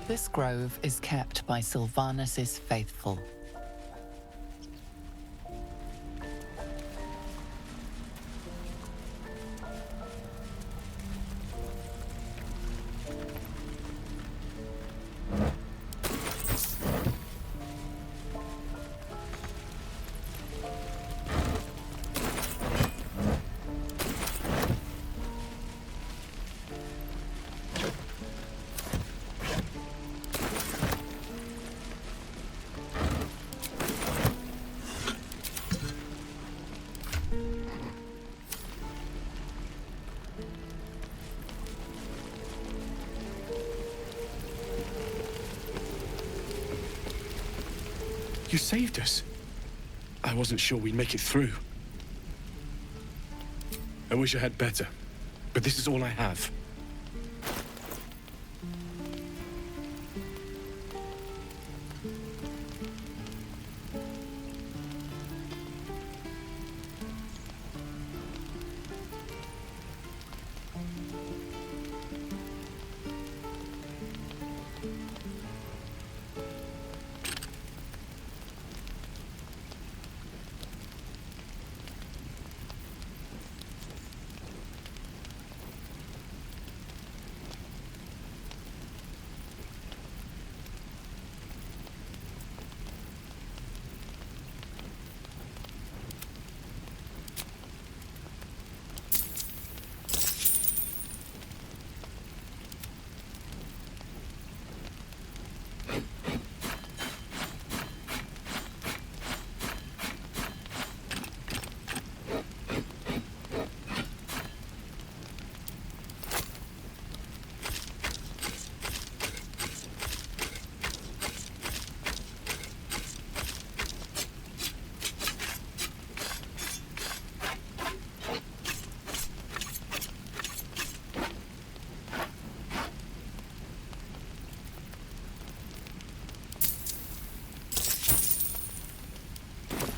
This grove is kept by Sylvanus' faithful. You saved us. I wasn't sure we'd make it through. I wish I had better, but this is all I have.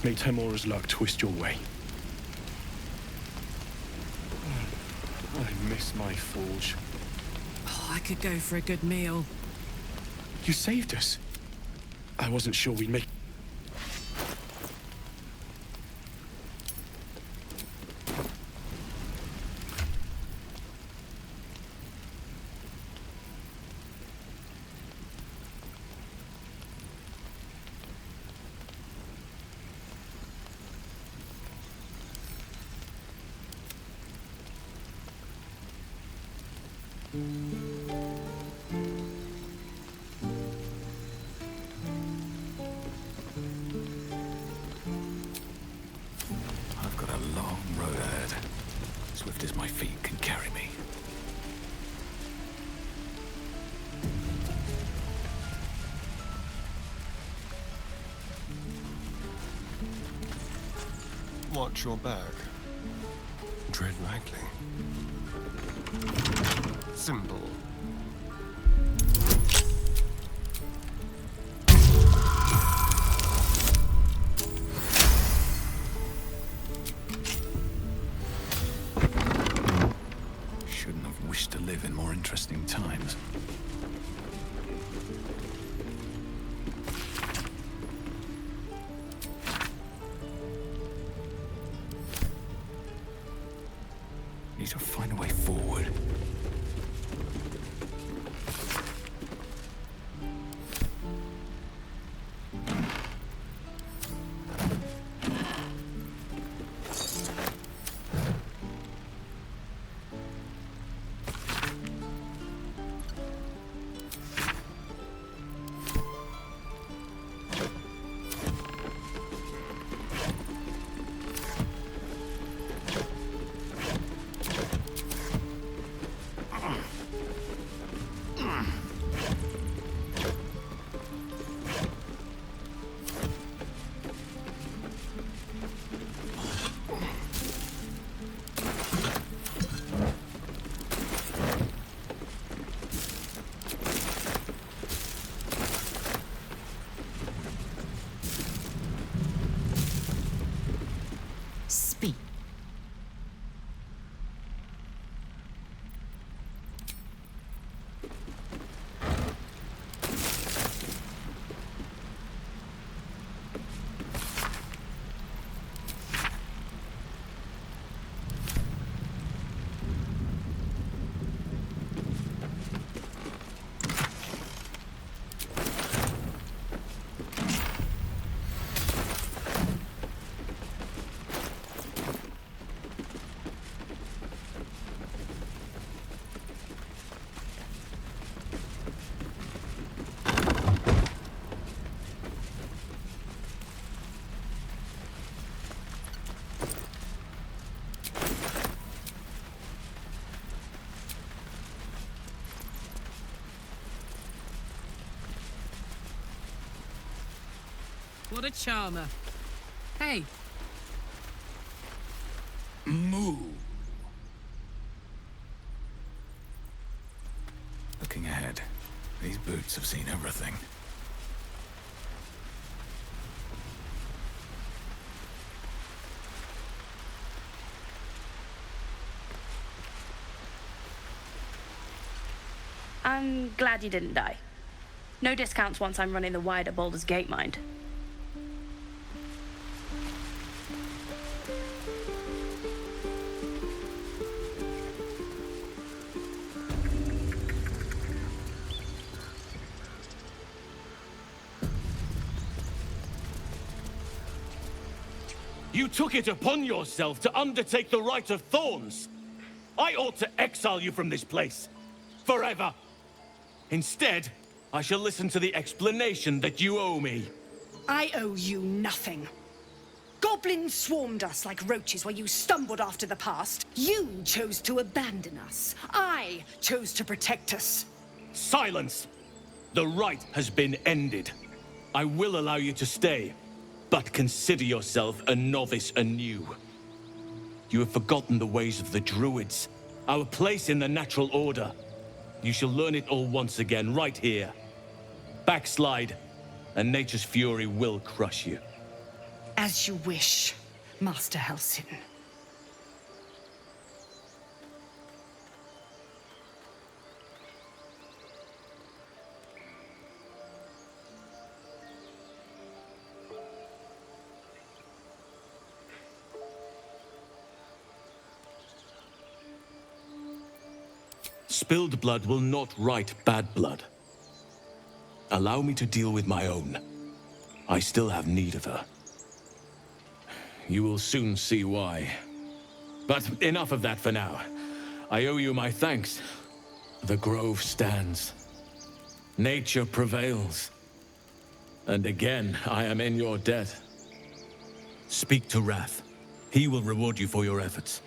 May Temora's luck twist your way. I miss my forge. Oh, I could go for a good meal. You saved us. I wasn't sure we'd make... I've got a long road ahead, swift as my feet can carry me. Watch your back. Tread lightly. Symbol. Shouldn't have wished to live in more interesting times. Need to find a way forward. What a charmer. Hey, Moo. Looking ahead, these boots have seen everything. I'm glad you didn't die. No discounts once I'm running the wider Baldur's Gate, mind. You took it upon yourself to undertake the Rite of Thorns. I ought to exile you from this place. Forever. Instead, I shall listen to the explanation that you owe me. I owe you nothing. Goblins swarmed us like roaches while you stumbled after the past. You chose to abandon us. I chose to protect us. Silence! The rite has been ended. I will allow you to stay, but consider yourself a novice anew. You have forgotten the ways of the Druids, our place in the natural order. You shall learn it all once again, right here. Backslide, and nature's fury will crush you. As you wish, Master Halsin. Spilled blood will not right bad blood. Allow me to deal with my own. I still have need of her. You will soon see why. But enough of that for now. I owe you my thanks. The grove stands. Nature prevails. And again, I am in your debt. Speak to Wrath. He will reward you for your efforts.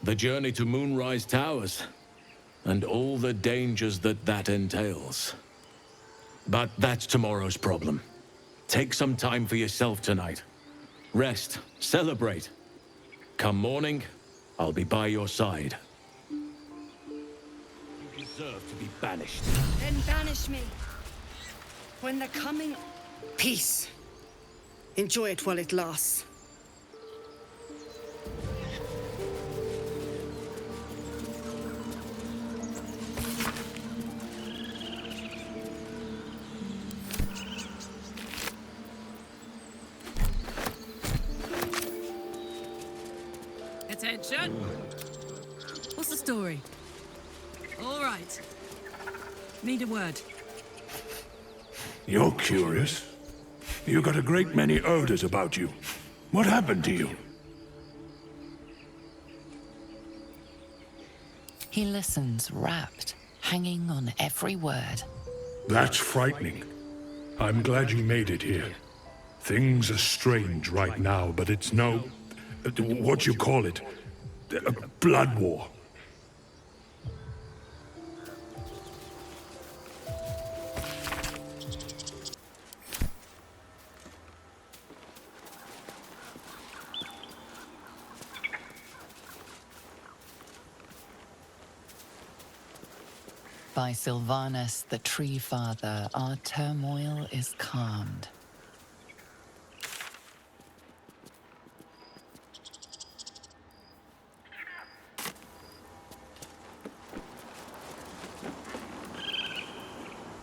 The journey to Moonrise Towers, and all the dangers that entails. But that's tomorrow's problem. Take some time for yourself tonight. Rest, celebrate. Come morning, I'll be by your side. You deserve to be banished. Then banish me. When the coming... Peace. Enjoy it while it lasts. attention. What's the story? All right. Need a word. You're curious. You got a great many odors about you. What happened to you? He listens, rapt, hanging on every word. That's frightening. I'm glad you made it here. Things are strange right now, but it's no... what you call it? A blood war. By Sylvanus, the Tree Father, our turmoil is calmed.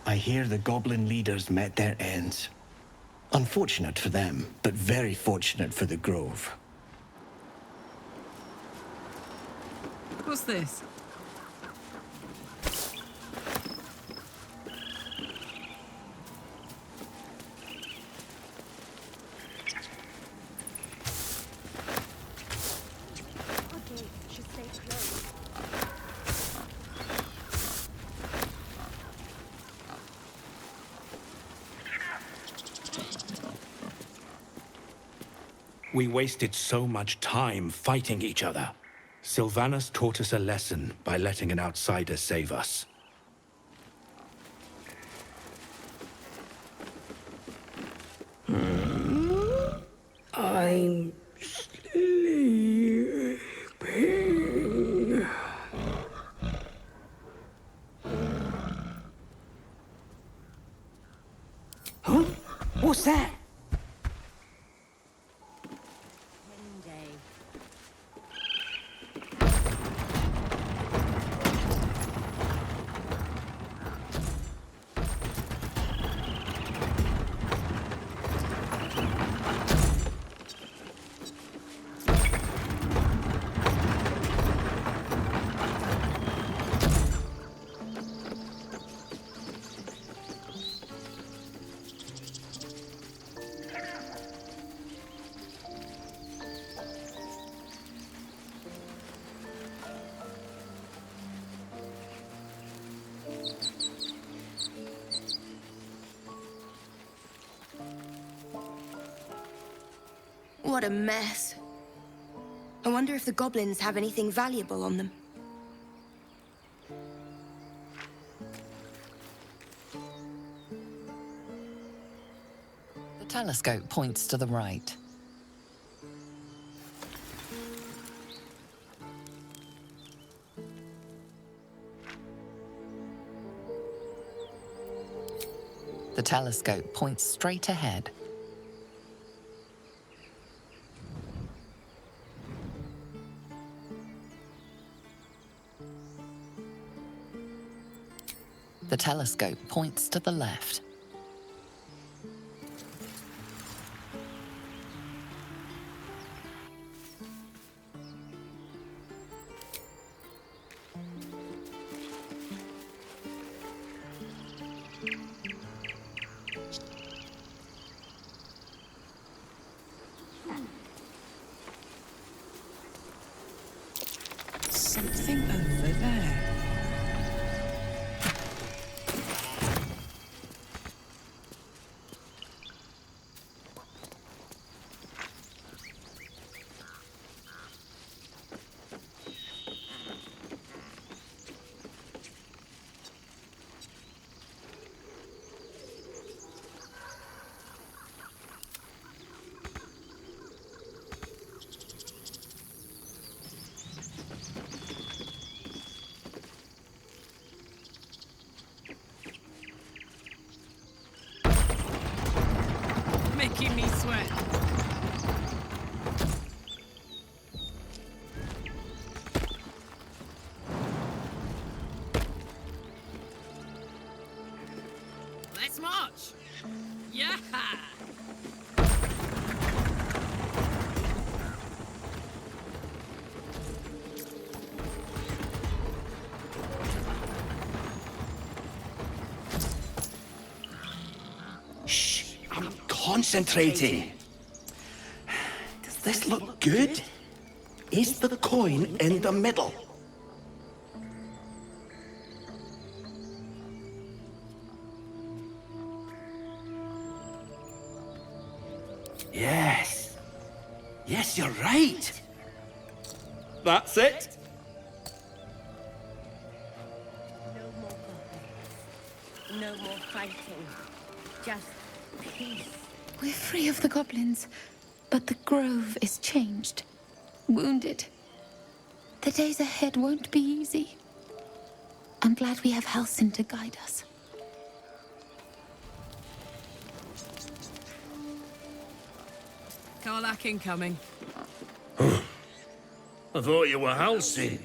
I hear the goblin leaders met their ends. Unfortunate for them, but very fortunate for the Grove. What's this? We wasted so much time fighting each other. Sylvanas taught us a lesson by letting an outsider save us. I'm sleeping. Huh? What's that? What a mess. I wonder if the goblins have anything valuable on them. The telescope points to the right. The telescope points straight ahead. The telescope points to the left. Something over there. Making me sweat. Let's march. Yeah. I'm concentrating. Does this look good? Is the coin in the middle? Yes. Yes, you're right. That's it. No more fighting. Just peace. We're free of the goblins, but the grove is changed. Wounded. The days ahead won't be easy. I'm glad we have Halsin to guide us. Karlach incoming. I thought you were Halsin.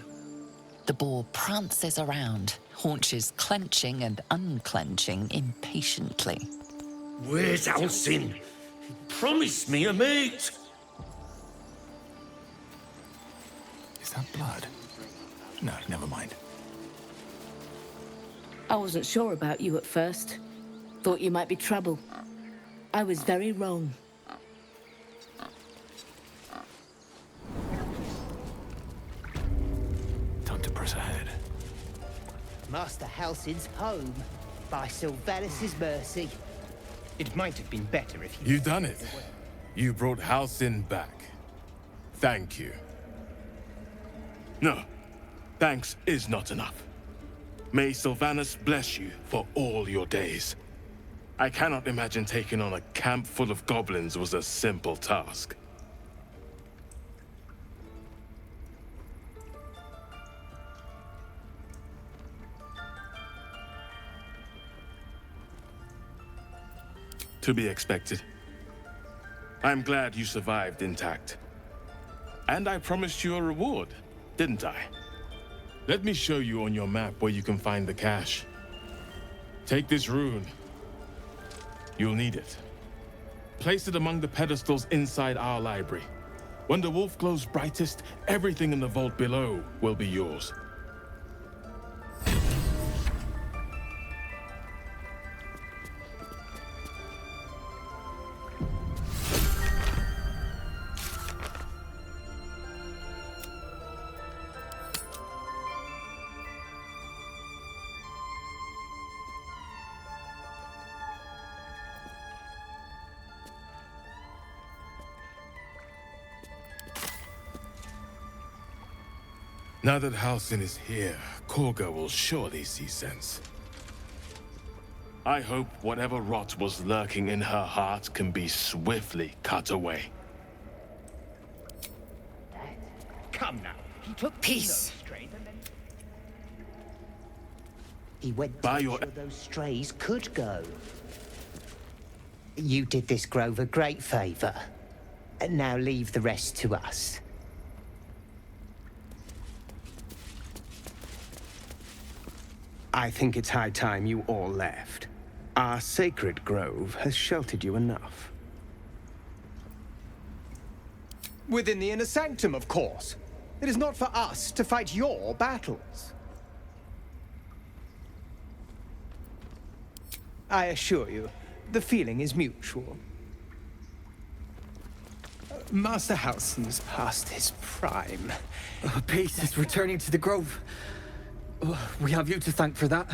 The boar prances around, haunches clenching and unclenching impatiently. Where's Halsin? Promise me a mate. Is that blood? No, never mind. I wasn't sure about you at first. Thought you might be trouble. I was very wrong. Time to press ahead. Master Halsin's home, by Sylvanas' mercy. It might have been better if You done it. You brought Halsin back. Thank you. No. Thanks is not enough. May Sylvanus bless you for all your days. I cannot imagine taking on a camp full of goblins was a simple task. To be expected. I'm glad you survived intact. And I promised you a reward, didn't I? Let me show you on your map where you can find the cache. Take this rune. You'll need it. Place it among the pedestals inside our library. When the wolf glows brightest, everything in the vault below will be yours. Now that Halsin is here, Korga will surely see sense. I hope whatever rot was lurking in her heart can be swiftly cut away. Come now. He took Peace. strays and then... He went By to your... make sure those strays could go. You did this grove a great favor. And now leave the rest to us. I think it's high time you all left. Our sacred grove has sheltered you enough. Within the inner sanctum, of course. It is not for us to fight your battles. I assure you, the feeling is mutual. Master Halsin's past his prime. Peace is returning to the grove. We have you to thank for that.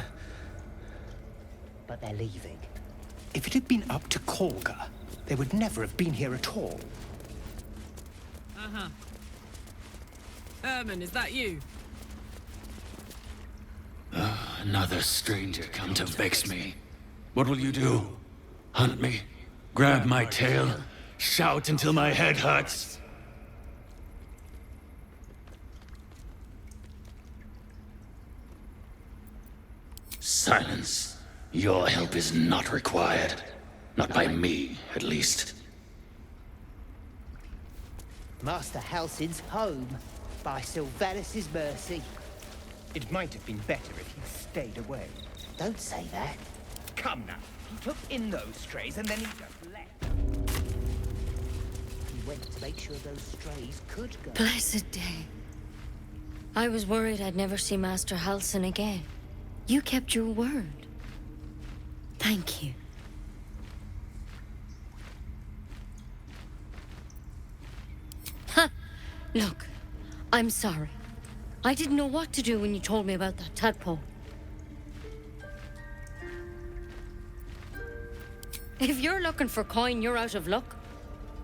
But they're leaving. If it had been up to Korga, they would never have been here at all. Uh-huh. Herman, is that you? Another stranger come to vex me. What will you do? Hunt me? Grab my tail? Shout until my head hurts? Silence. Your help is not required. Not by me, at least. Master Halsin's home, by Sylvanus' mercy. It might have been better if he'd stayed away. Don't say that. Come now. He took in those strays and then he just left. He went to make sure those strays could go. Blessed day. I was worried I'd never see Master Halsin again. You kept your word. Thank you. Ha! Look, I'm sorry. I didn't know what to do when you told me about that tadpole. If you're looking for coin, you're out of luck.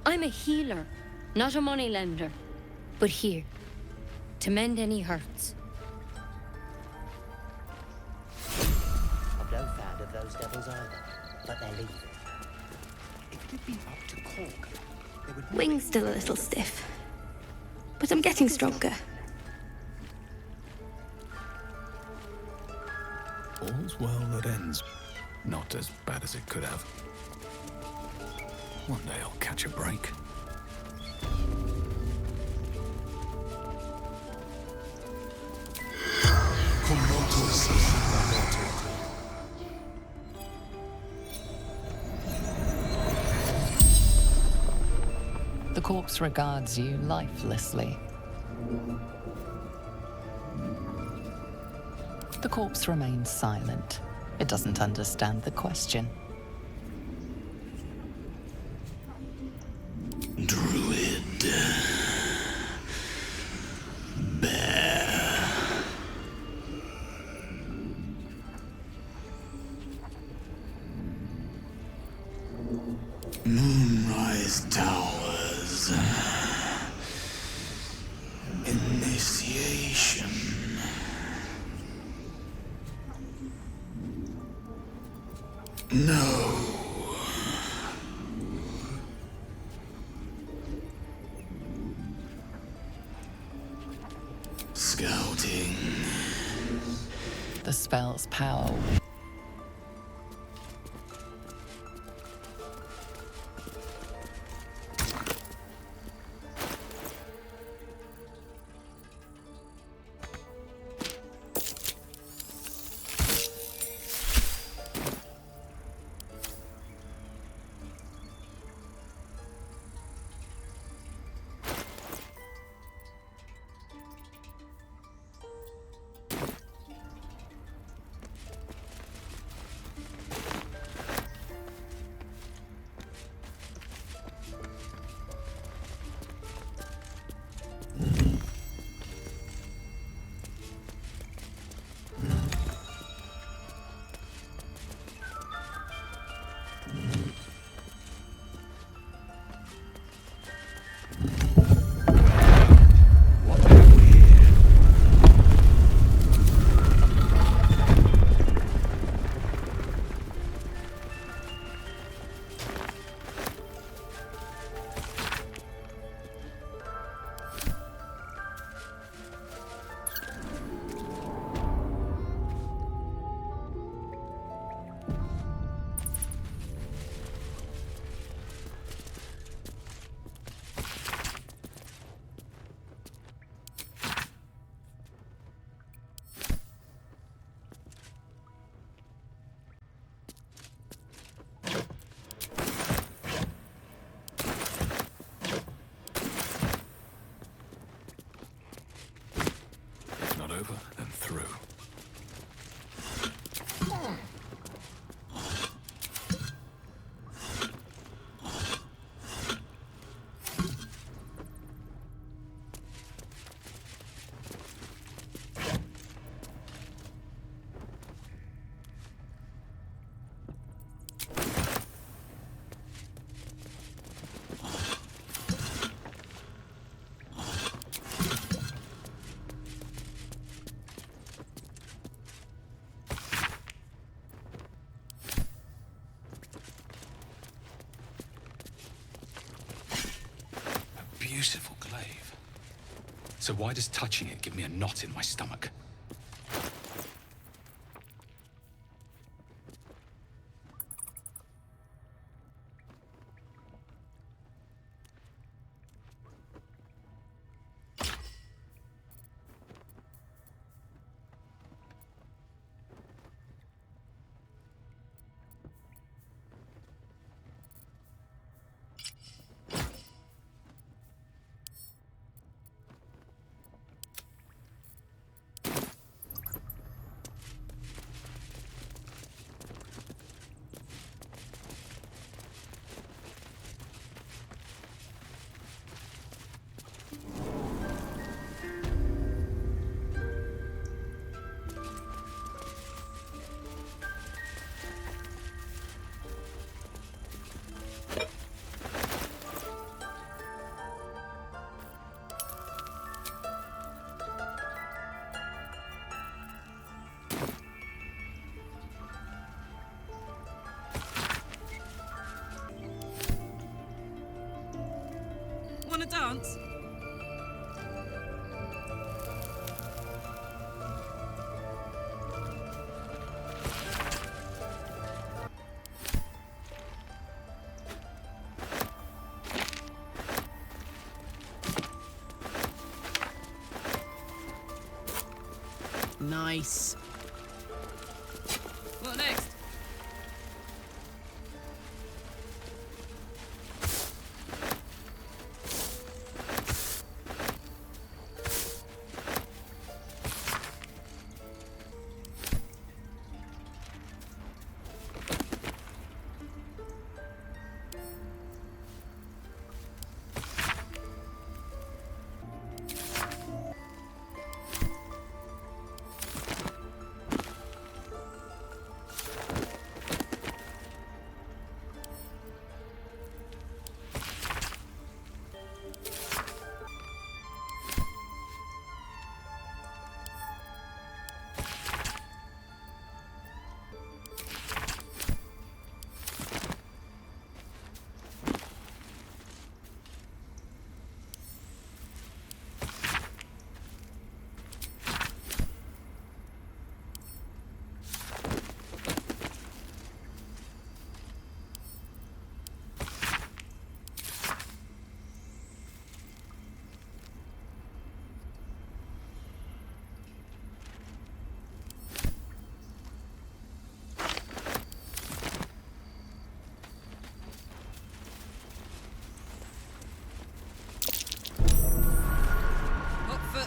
I'm a healer, not a moneylender. But here, to mend any hurts. I've no fan of those devils either, but they're leaving. If it had been up to Korga, they would... Wing's still a little stiff, but I'm getting stronger. All's well that ends. Not as bad as it could have. One day I'll catch a break. The corpse regards you lifelessly. The corpse remains silent. It doesn't understand the question. Druid. Bear. Moonrise Towers. Initiation. No. Scouting. The spell's power. Over and through. Beautiful glaive. So why does touching it give me a knot in my stomach? Wanna dance? Nice. What next?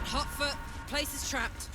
Hotfoot, place is trapped.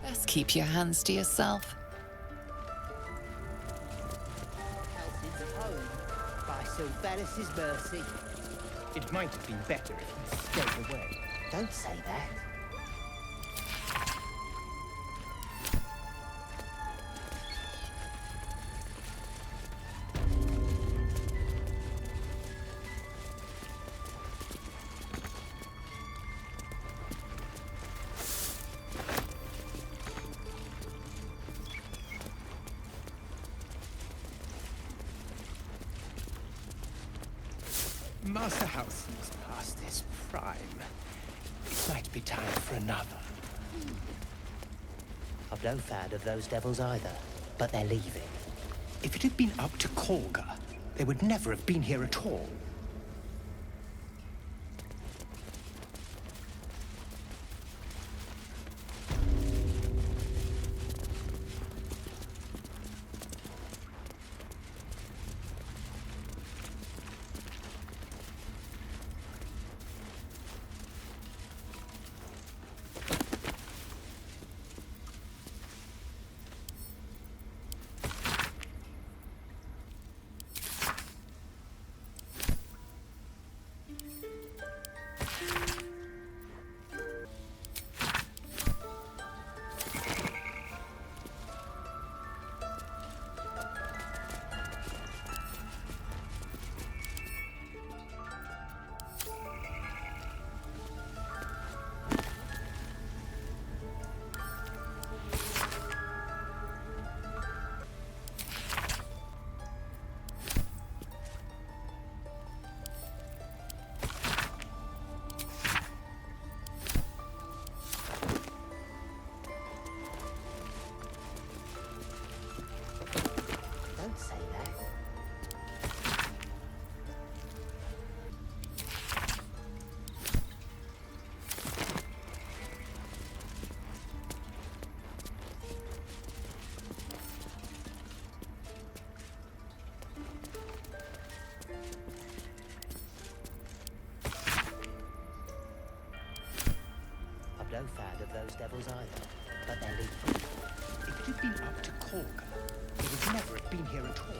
Best keep your hands to yourself. Helsing's home by Sylvanas' mercy. It might have been better if he stayed away. Don't say that. Master Helsing's past his prime. It might be time for another. I'm no fan of those devils either, but they're leaving. If it had been up to Kolga, they would never have been here at all. those devils either, but they're lethal. If it had been up to Korga, they would never have been here at all.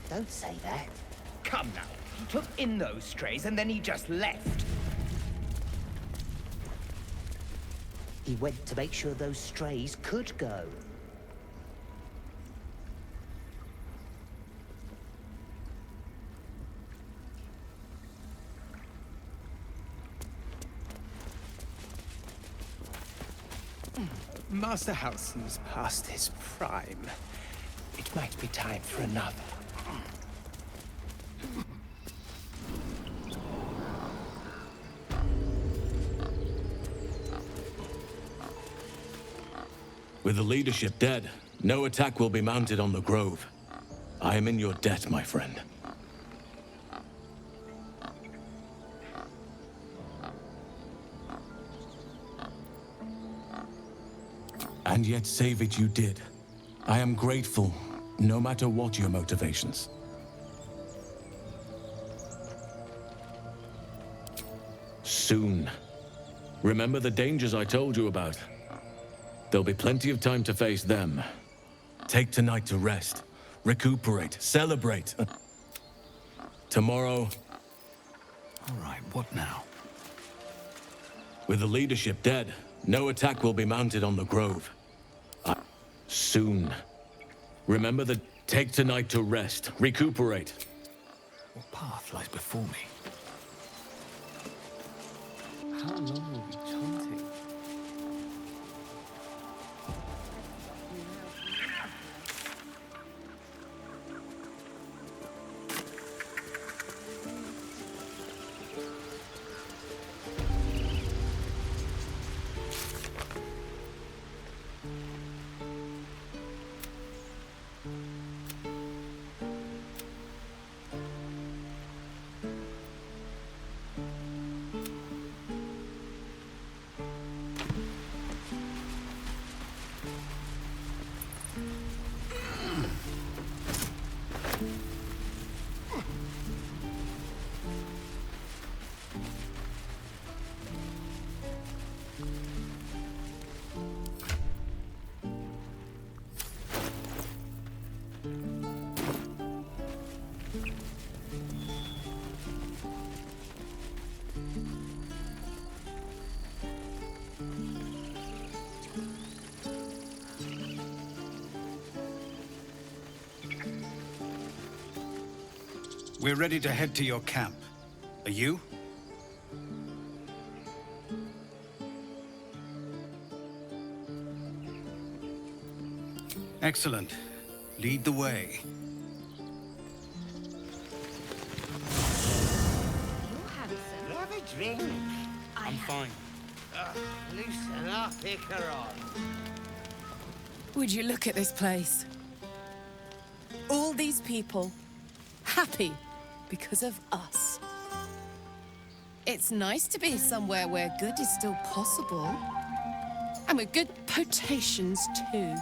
Don't say that. Come now. He took in those strays and then he just left. He went to make sure those strays could go. Master Halsin's past his prime. It might be time for another. With the leadership dead, no attack will be mounted on the Grove. I am in your debt, my friend. And yet save it you did. I am grateful, no matter what your motivations. Soon. Remember the dangers I told you about. There'll be plenty of time to face them. Take tonight to rest, recuperate, celebrate. Tomorrow... All right, what now? With the leadership dead, no attack will be mounted on the Grove. Soon. Remember the... Take tonight to rest, recuperate. What path lies before me? How long will we chanting? We're ready to head to your camp. Are you? Excellent. Lead the way. Have a drink. I'm fine. Loosen up, Icaron. Would you look at this place? All these people, happy because of us. It's nice to be somewhere where good is still possible. And with good potations, too.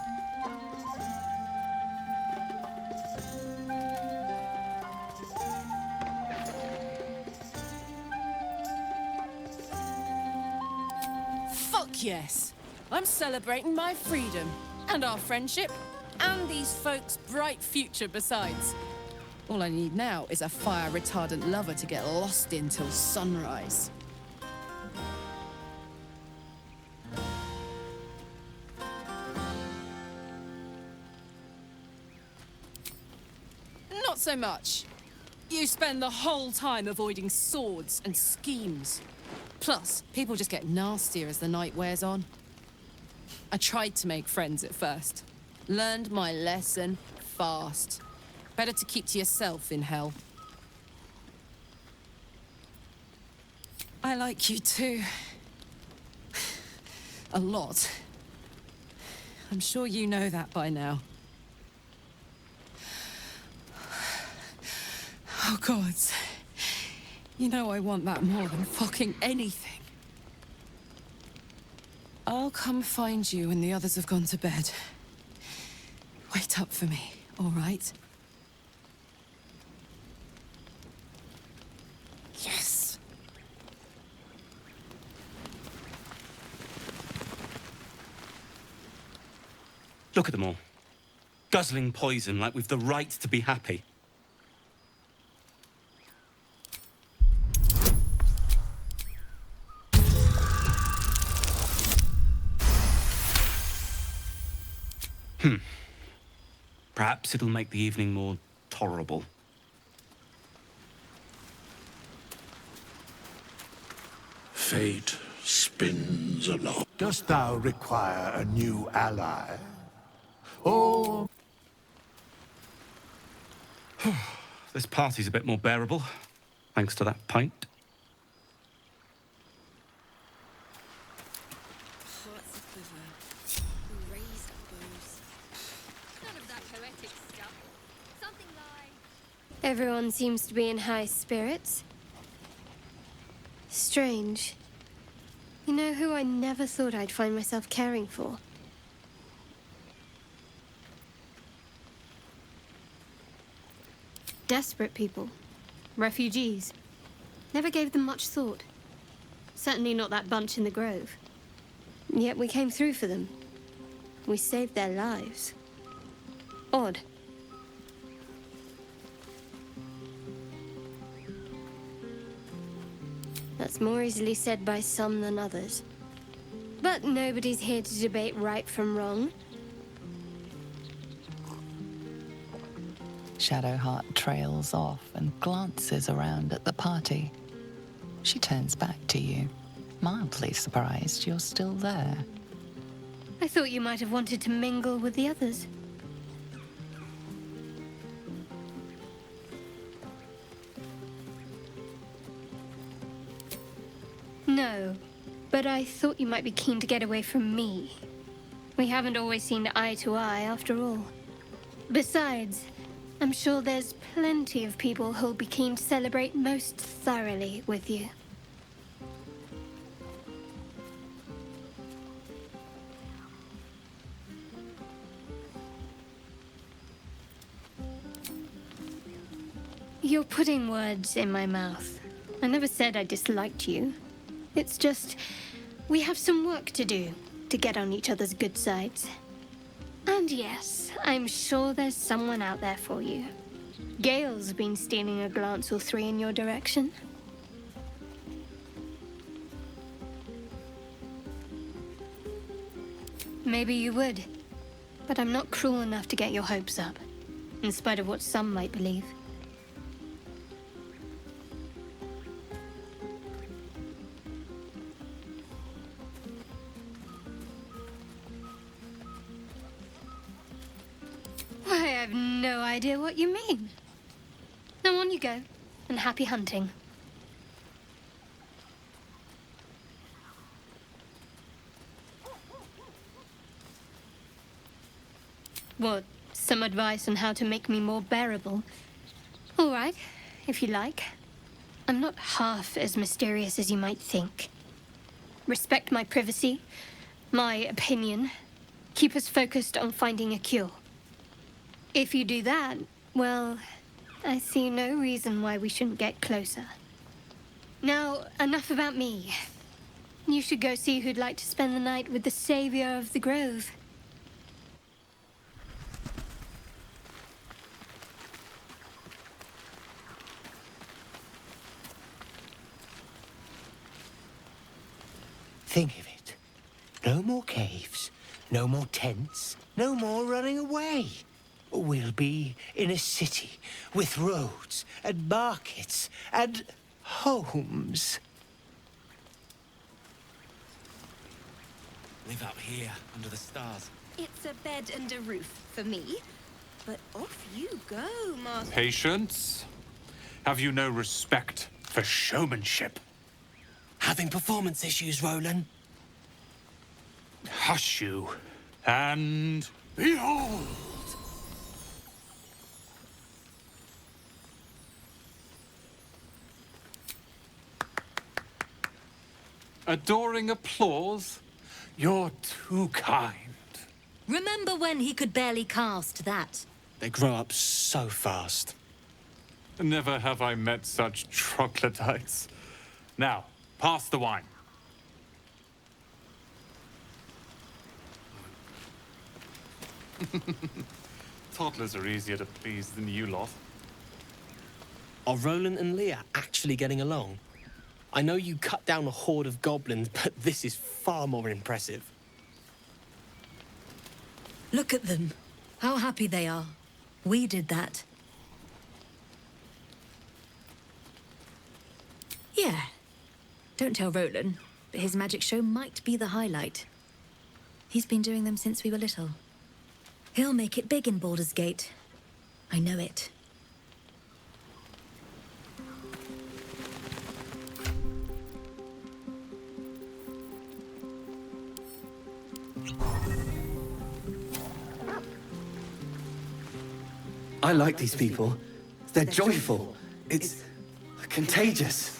Fuck yes! I'm celebrating my freedom, and our friendship, and these folks' bright future besides. All I need now is a fire-retardant lover to get lost in till sunrise. Not so much. You spend the whole time avoiding swords and schemes. Plus, people just get nastier as the night wears on. I tried to make friends at first. Learned my lesson fast. Better to keep to yourself in hell. I like you too. A lot. I'm sure you know that by now. Oh, gods. You know I want that more than fucking anything. I'll come find you when the others have gone to bed. Wait up for me, all right? Yes. Look at them all. Guzzling poison like we've the right to be happy. Perhaps it'll make the evening more tolerable. Fate spins along. Dost thou require a new ally? Or... This party's a bit more bearable, thanks to that pint. Everyone seems to be in high spirits. Strange. You know who I never thought I'd find myself caring for? Desperate people. Refugees. Never gave them much thought. Certainly not that bunch in the grove. Yet we came through for them. We saved their lives. Odd. That's more easily said by some than others. But nobody's here to debate right from wrong. Shadowheart trails off and glances around at the party. She turns back to you, mildly surprised you're still there. I thought you might have wanted to mingle with the others. No, but I thought you might be keen to get away from me. We haven't always seen eye to eye, after all. Besides, I'm sure there's plenty of people who'll be keen to celebrate most thoroughly with you. You're putting words in my mouth. I never said I disliked you. It's just, we have some work to do to get on each other's good sides. And yes, I'm sure there's someone out there for you. Gale's been stealing a glance or three in your direction. Maybe you would, but I'm not cruel enough to get your hopes up, in spite of what some might believe. I have no idea what you mean. Now on you go, and happy hunting. What, some advice on how to make me more bearable? All right, if you like. I'm not half as mysterious as you might think. Respect my privacy, my opinion. Keep us focused on finding a cure. If you do that, well, I see no reason why we shouldn't get closer. Now, enough about me. You should go see who'd like to spend the night with the savior of the grove. Think of it. No more caves, no more tents, no more running away. We'll be in a city with roads and markets and homes. Live out here, under the stars. It's a bed and a roof for me. But off you go, Master. Patience? Have you no respect for showmanship? Having performance issues, Roland? Hush you. And Behold! adoring applause? You're too kind. Remember when he could barely cast that? They grow up so fast. Never have I met such troglodytes. Now, pass the wine. Toddlers are easier to please than you lot. Are Roland and Leah actually getting along? I know you cut down a horde of goblins, but this is far more impressive. Look at them. How happy they are. We did that. Yeah. Don't tell Roland, but his magic show might be the highlight. He's been doing them since we were little. He'll make it big in Baldur's Gate. I know it. I like these people. They're joyful. It's contagious.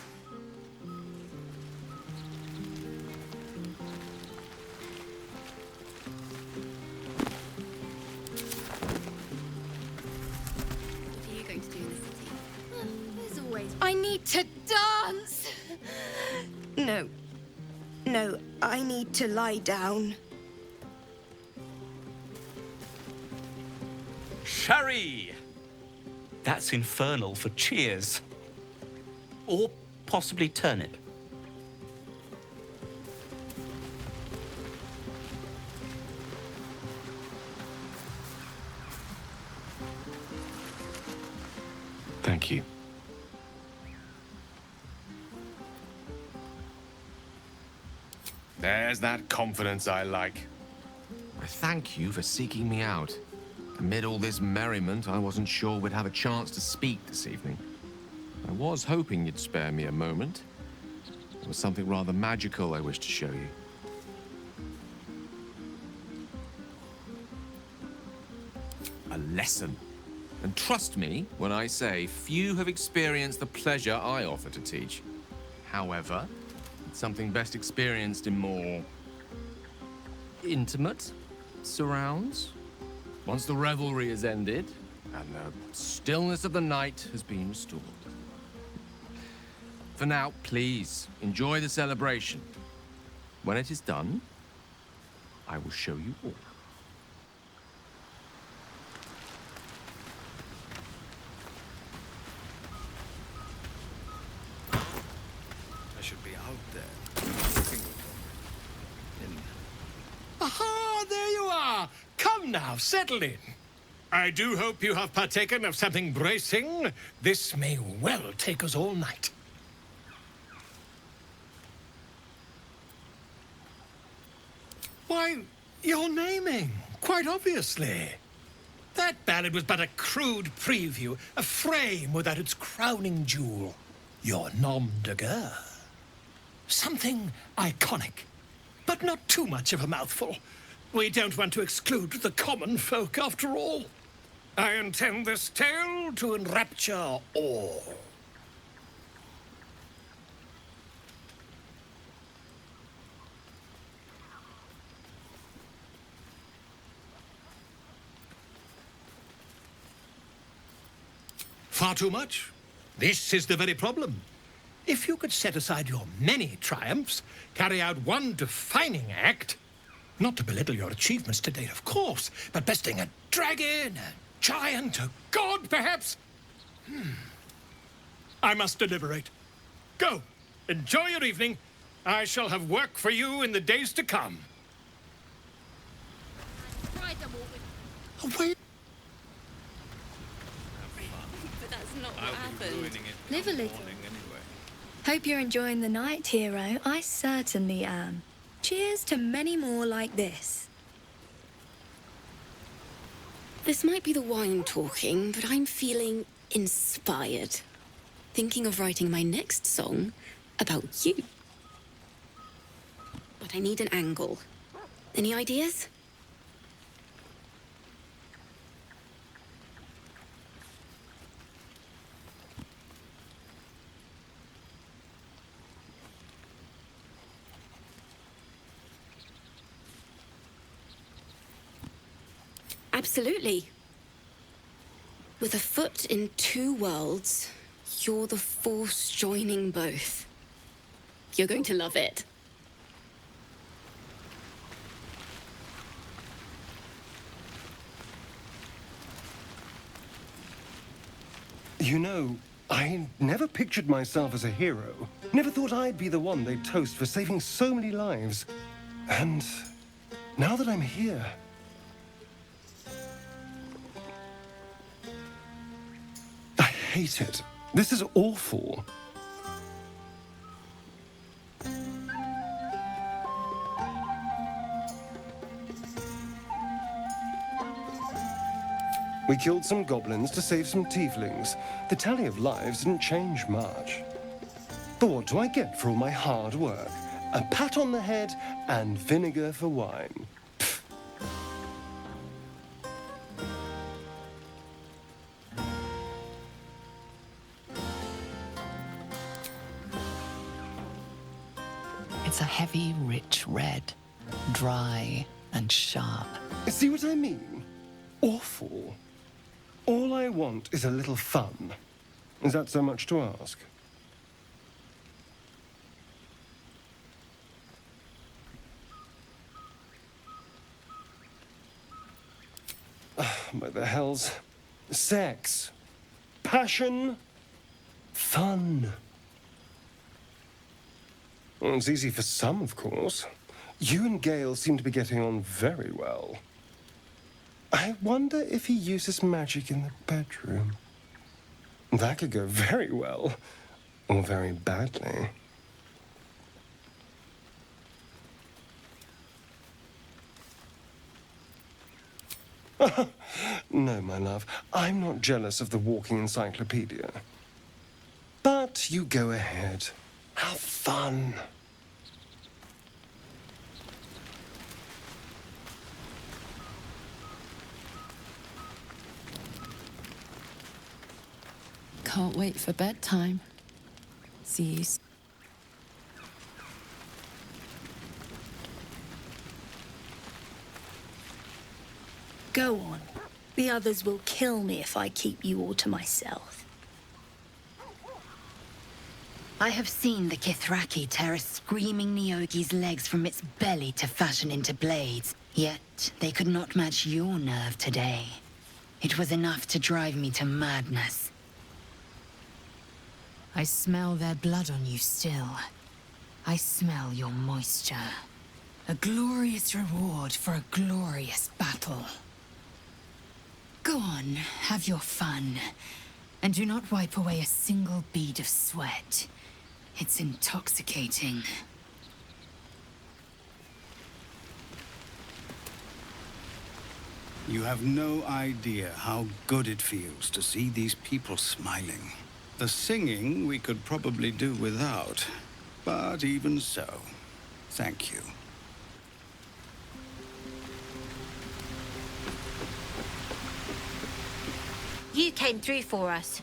What are you going to do in the city? Well, there's always... I need to dance! No. No, I need to lie down. Sherry! That's infernal for cheers. Or possibly turnip. Thank you. There's that confidence I like. I thank you for seeking me out. Amid all this merriment, I wasn't sure we'd have a chance to speak this evening. I was hoping you'd spare me a moment. There was something rather magical I wished to show you. A lesson. And trust me when I say few have experienced the pleasure I offer to teach. However, it's something best experienced in more intimate surrounds. Once the revelry is ended, and the stillness of the night has been restored. For now, please, enjoy the celebration. When it is done, I will show you all. I should be out there. Aha, there you are! Come now, settle in. I do hope you have partaken of something bracing. This may well take us all night. Why, you're naming, quite obviously. That ballad was but a crude preview, a frame without its crowning jewel. Your nom de guerre. Something iconic, but not too much of a mouthful. We don't want to exclude the common folk, after all. I intend this tale to enrapture all. Far too much? This is the very problem. If you could set aside your many triumphs, carry out one defining act, not to belittle your achievements to date, of course, but besting a dragon, a giant, a god, perhaps? I must deliberate. Go. Enjoy your evening. I shall have work for you in the days to come. Oh, wait. But that's not what happened. Live a little. Hope you're enjoying the night, hero. I certainly am. Cheers to many more like this. This might be the wine talking, but I'm feeling inspired. Thinking of writing my next song about you. But I need an angle. Any ideas? Absolutely. With a foot in two worlds, you're the force joining both. You're going to love it. You know, I never pictured myself as a hero. Never thought I'd be the one they'd toast for saving so many lives. And now that I'm here... I hate it. This is awful. We killed some goblins to save some tieflings. The tally of lives didn't change much. But what do I get for all my hard work? A pat on the head and vinegar for wine. Pfft. It's a heavy, rich red, dry and sharp. See what I mean? Awful. All I want is a little fun. Is that so much to ask? By the hells. Sex. Passion. Fun. Well, it's easy for some, of course. You and Gale seem to be getting on very well. I wonder if he uses magic in the bedroom. That could go very well, or very badly. No, my love, I'm not jealous of the walking encyclopedia. But you go ahead. Have fun. Can't wait for bedtime. See you soon. Go on. The others will kill me if I keep you all to myself. I have seen the Kithraki tear a screaming Neogi's legs from its belly to fashion into blades. Yet they could not match your nerve today. It was enough to drive me to madness. I smell their blood on you still. I smell your moisture. A glorious reward for a glorious battle. Go on, have your fun. And do not wipe away a single bead of sweat. It's intoxicating. You have no idea how good it feels to see these people smiling. The singing we could probably do without, but even so, thank you. You came through for us.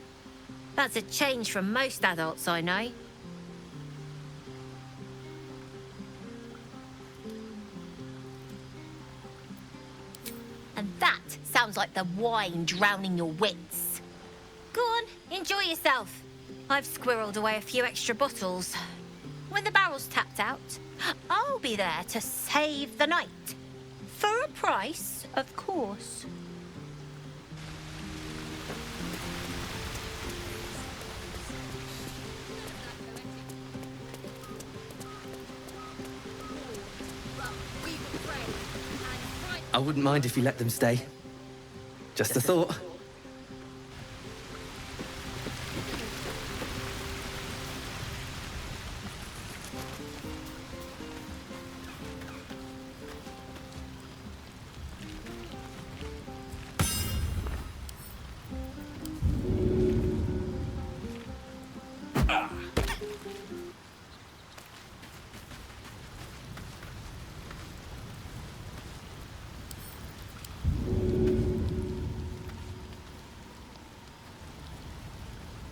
That's a change from most adults I know. And that sounds like the wine drowning your wits. Go on, enjoy yourself. I've squirreled away a few extra bottles. When the barrel's tapped out, I'll be there to save the night. For a price, of course. I wouldn't mind if you let them stay. Just a thought.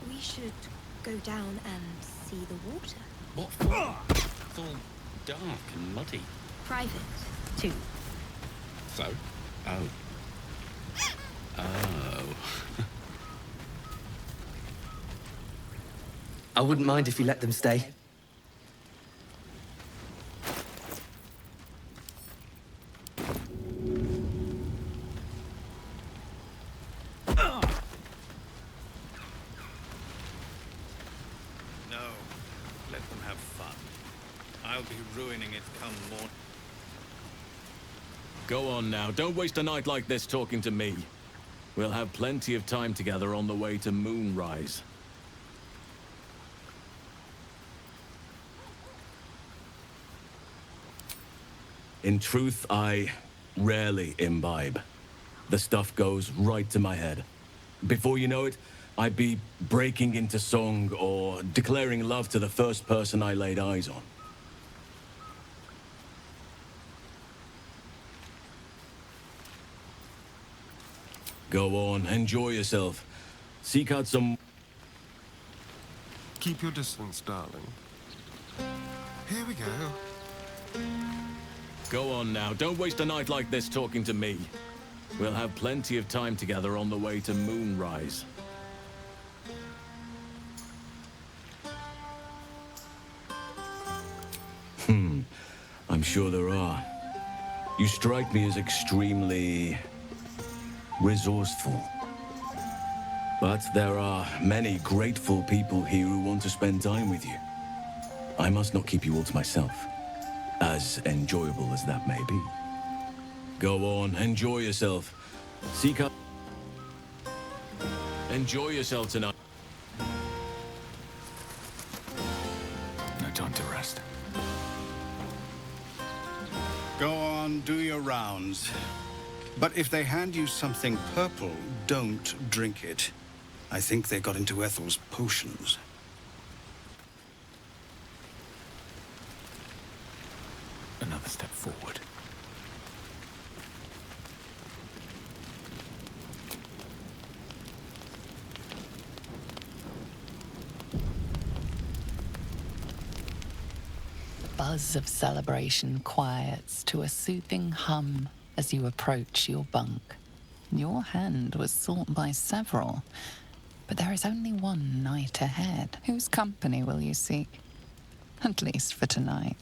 We should go down and see the water. What for? It's all dark and muddy. Private, too. So? Oh. I wouldn't mind if you let them stay. No, let them have fun. I'll be ruining it come morning. Go on now, don't waste a night like this talking to me. We'll have plenty of time together on the way to moonrise. In truth, I rarely imbibe. The stuff goes right to my head. Before you know it, I'd be breaking into song or declaring love to the first person I laid eyes on. Go on, enjoy yourself. Seek out some... Keep your distance, darling. Here we go. Go on now, don't waste a night like this talking to me. We'll have plenty of time together on the way to moonrise. I'm sure there are. You strike me as extremely resourceful. But there are many grateful people here who want to spend time with you. I must not keep you all to myself, as enjoyable as that may be. Go on, enjoy yourself. Seek out... Enjoy yourself tonight. No time to rest. Go on, do your rounds. But if they hand you something purple, don't drink it. I think they got into Ethel's potions. Another step forward. The buzz of celebration quiets to a soothing hum as you approach your bunk. Your hand was sought by several, but there is only one night ahead. Whose company will you seek? At least for tonight.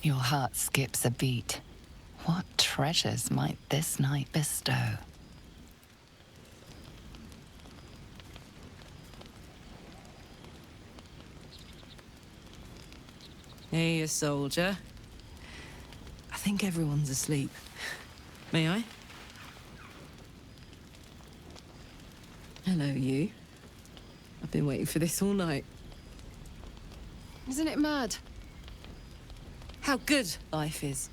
Your heart skips a beat. What treasures might this night bestow? Hey, you soldier. I think everyone's asleep. May I? Hello, you. I've been waiting for this all night. Isn't it mad? How good life is.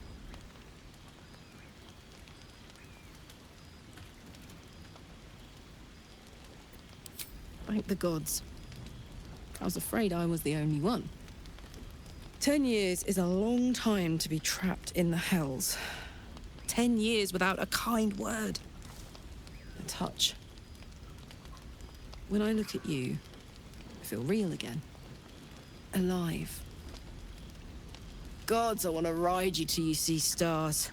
Thank the gods. I was afraid I was the only one. 10 years is a long time to be trapped in the hells. 10 years without a kind word. A touch. When I look at you, I feel real again. Alive. Gods, I want to ride you till you see stars.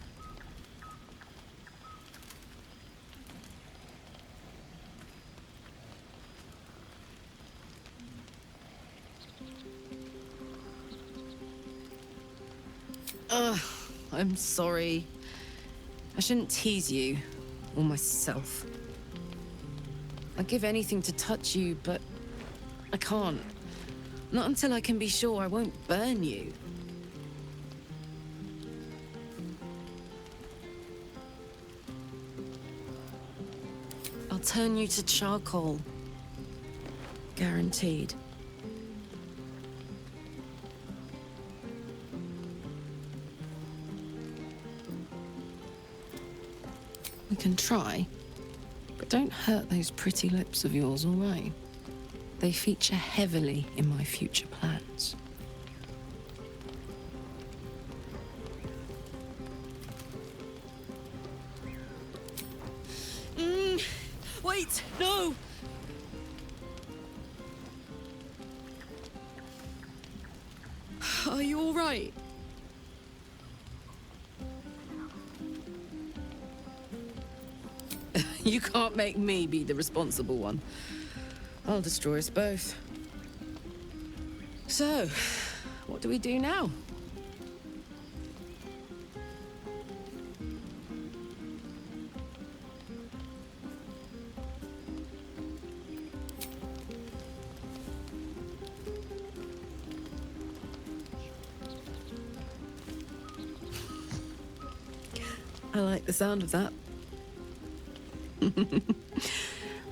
I'm sorry. I shouldn't tease you, or myself. I'd give anything to touch you, but I can't. Not until I can be sure I won't burn you. I'll turn you to charcoal. Guaranteed. We can try, but don't hurt those pretty lips of yours, all right? They feature heavily in my future plans. Wait, no! Are you all right? You can't make me be the responsible one. I'll destroy us both. So, what do we do now? I like the sound of that.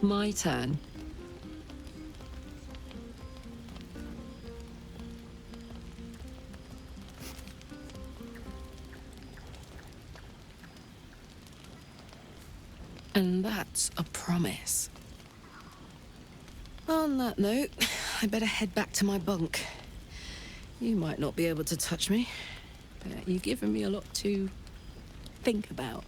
My turn. And that's a promise. On that note, I better head back to my bunk. You might not be able to touch me, but you've given me a lot to think about.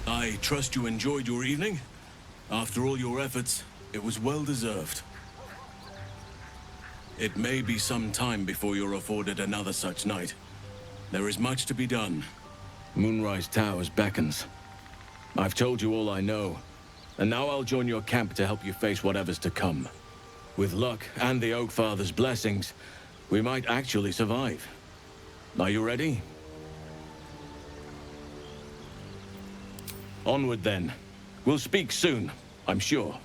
I trust you enjoyed your evening. After all your efforts, it was well deserved. It may be some time before you're afforded another such night. There is much to be done. Moonrise Towers beckons. I've told you all I know, and now I'll join your camp to help you face whatever's to come. With luck and the Oak Father's blessings, we might actually survive. Are you ready? Onward then. We'll speak soon, I'm sure.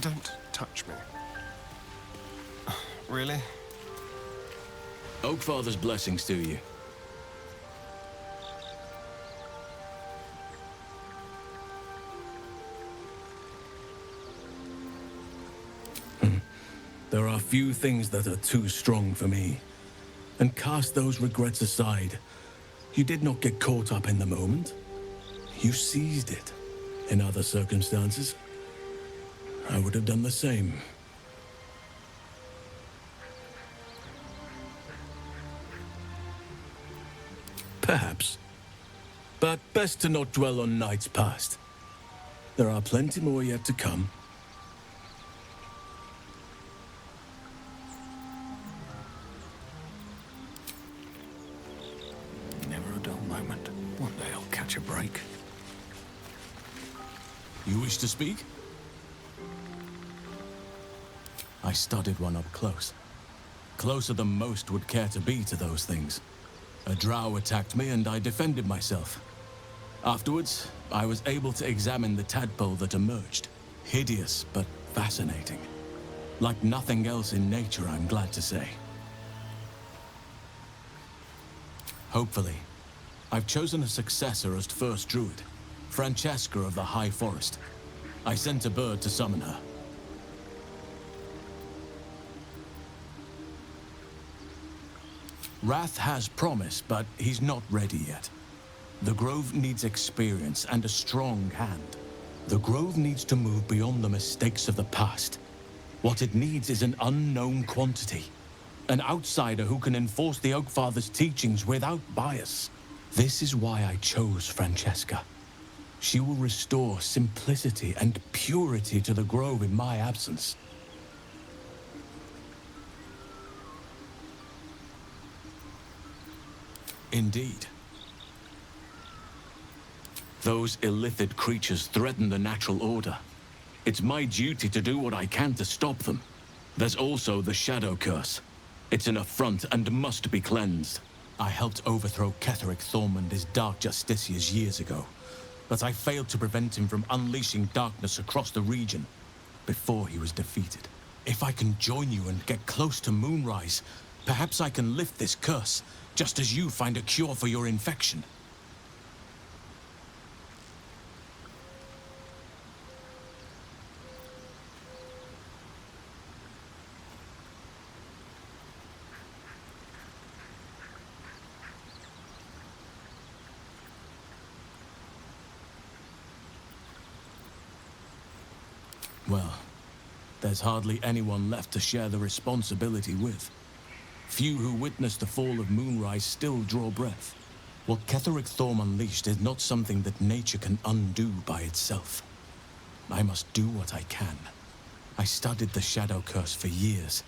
Don't touch me. Really? Oak Father's blessings to you. There are few things that are too strong for me. And cast those regrets aside. You did not get caught up in the moment. You seized it. In other circumstances, I would have done the same. Perhaps. But best to not dwell on nights past. There are plenty more yet to come. Never a dull moment. One day I'll catch a break. You wish to speak? I studied one up close. Closer than most would care to be to those things. A drow attacked me and I defended myself. Afterwards, I was able to examine the tadpole that emerged. Hideous, but fascinating. Like nothing else in nature, I'm glad to say. Hopefully, I've chosen a successor as first druid, Francesca of the High Forest. I sent a bird to summon her. Wrath has promise, but he's not ready yet. The Grove needs experience and a strong hand. The Grove needs to move beyond the mistakes of the past. What it needs is an unknown quantity. An outsider who can enforce the Oak Father's teachings without bias. This is why I chose Francesca. She will restore simplicity and purity to the Grove in my absence. Indeed. Those illithid creatures threaten the natural order. It's my duty to do what I can to stop them. There's also the Shadow Curse. It's an affront and must be cleansed. I helped overthrow Ketheric Thormund Dark Justiciars years ago, but I failed to prevent him from unleashing darkness across the region before he was defeated. If I can join you and get close to Moonrise, perhaps I can lift this curse, just as you find a cure for your infection. Well, there's hardly anyone left to share the responsibility with. Few who witnessed the fall of Moonrise still draw breath. What Ketheric Thorm unleashed is not something that nature can undo by itself. I must do what I can. I studied the Shadow Curse for years,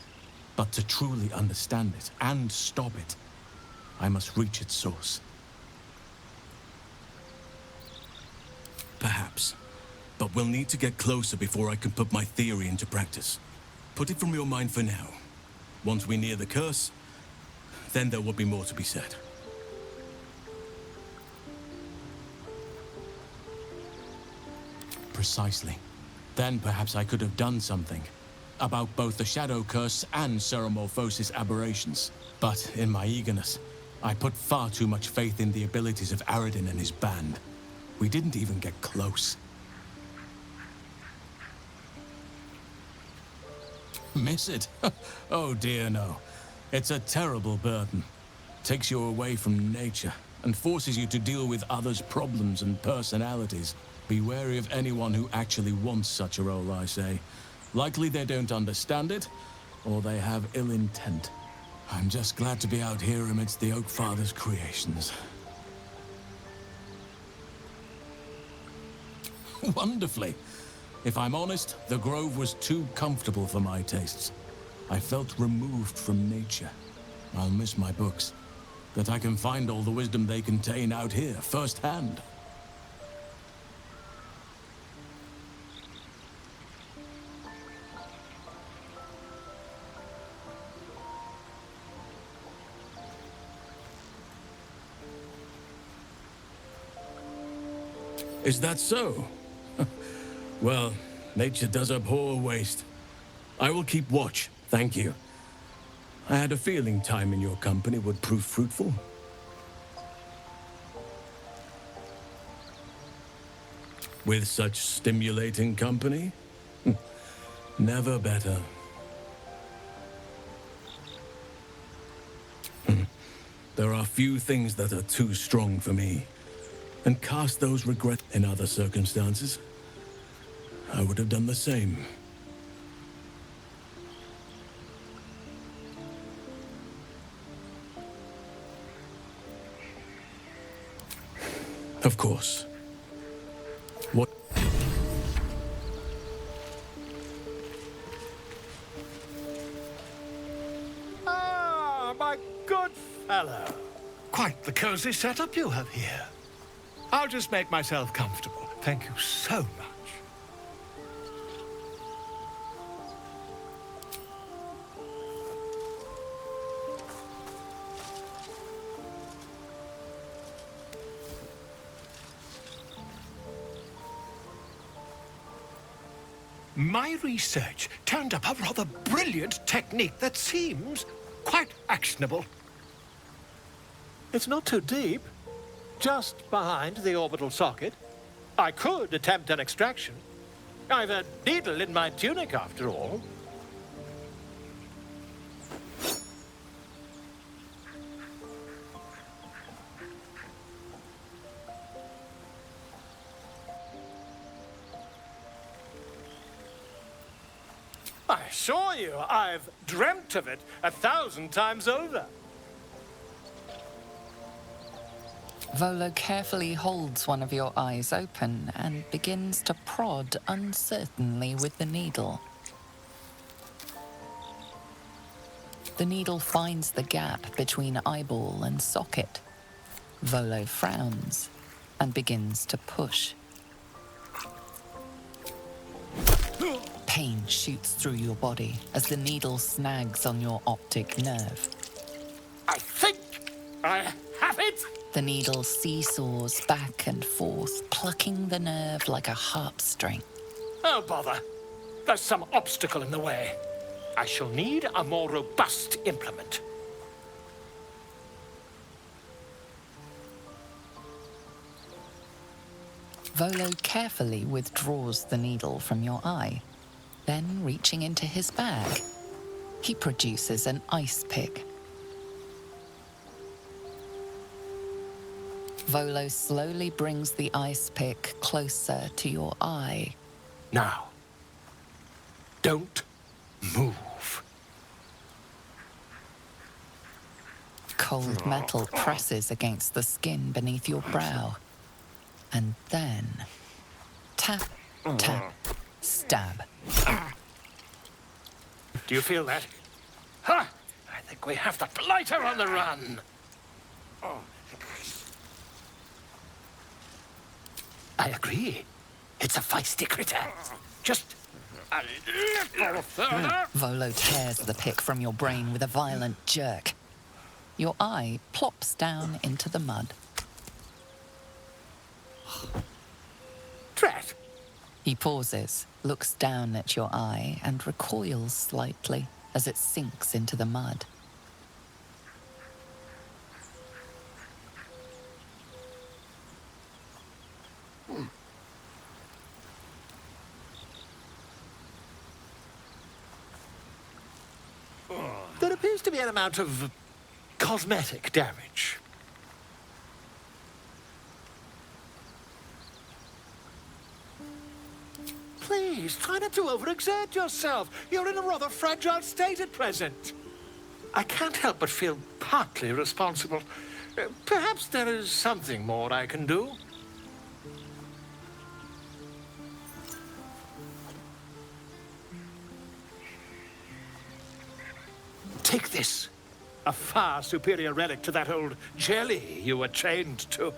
but to truly understand it and stop it, I must reach its source. Perhaps, but we'll need to get closer before I can put my theory into practice. Put it from your mind for now. Once we near the curse, then there will be more to be said. Precisely. Then perhaps I could have done something about both the Shadow Curse and Ceramorphosis aberrations. But in my eagerness, I put far too much faith in the abilities of Aradin and his band. We didn't even get close. Miss it? Oh dear, no. It's a terrible burden. Takes you away from nature and forces you to deal with others' problems and personalities. Be wary of anyone who actually wants such a role, I say. Likely they don't understand it, or they have ill intent. I'm just glad to be out here amidst the Oak Father's creations. Wonderfully. If I'm honest, the grove was too comfortable for my tastes. I felt removed from nature. I'll miss my books, but I can find all the wisdom they contain out here, firsthand. Is that so? Well, nature does abhor waste. I will keep watch, thank you. I had a feeling time in your company would prove fruitful. With such stimulating company? Never better. There are few things that are too strong for me. And cast those regrets in other circumstances. I would have done the same. Of course. What? Ah, my good fellow. Quite the cozy setup you have here. I'll just make myself comfortable. Thank you so much. My research turned up a rather brilliant technique that seems quite actionable. It's not too deep. Just behind the orbital socket. I could attempt an extraction. I've a needle in my tunic, after all. I assure you, I've dreamt of it 1,000 times over. Volo carefully holds one of your eyes open and begins to prod uncertainly with the needle. The needle finds the gap between eyeball and socket. Volo frowns and begins to push. Pain shoots through your body as the needle snags on your optic nerve. I think I have it! The needle seesaws back and forth, plucking the nerve like a harp string. Oh, bother. There's some obstacle in the way. I shall need a more robust implement. Volo carefully withdraws the needle from your eye. Then, reaching into his bag, he produces an ice pick. Volo slowly brings the ice pick closer to your eye. Now, Don't move. Cold metal presses against the skin beneath your brow. And then, tap, tap, stab. Do you feel that? Ha! I think we have the blighter on the run. I agree. It's a feisty critter. Just a little further. Volo tears the pick from your brain with a violent jerk. Your eye plops down into the mud. Drat! He pauses, looks down at your eye, and recoils slightly as it sinks into the mud. There appears to be an amount of cosmetic damage. Please, try not to overexert yourself. You're in a rather fragile state at present. I can't help but feel partly responsible. Perhaps there is something more I can do. Take this. A far superior relic to that old jelly you were chained to.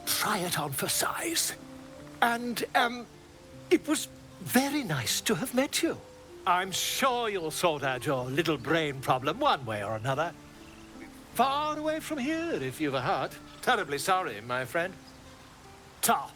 Try it on for size. And, it was very nice to have met you. I'm sure you'll sort out your little brain problem one way or another. Far away from here, if you've a heart. Terribly sorry, my friend. Ta.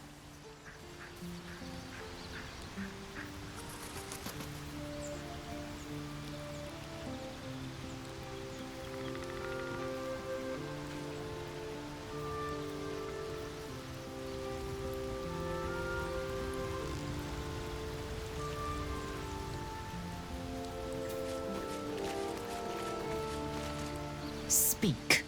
Speak.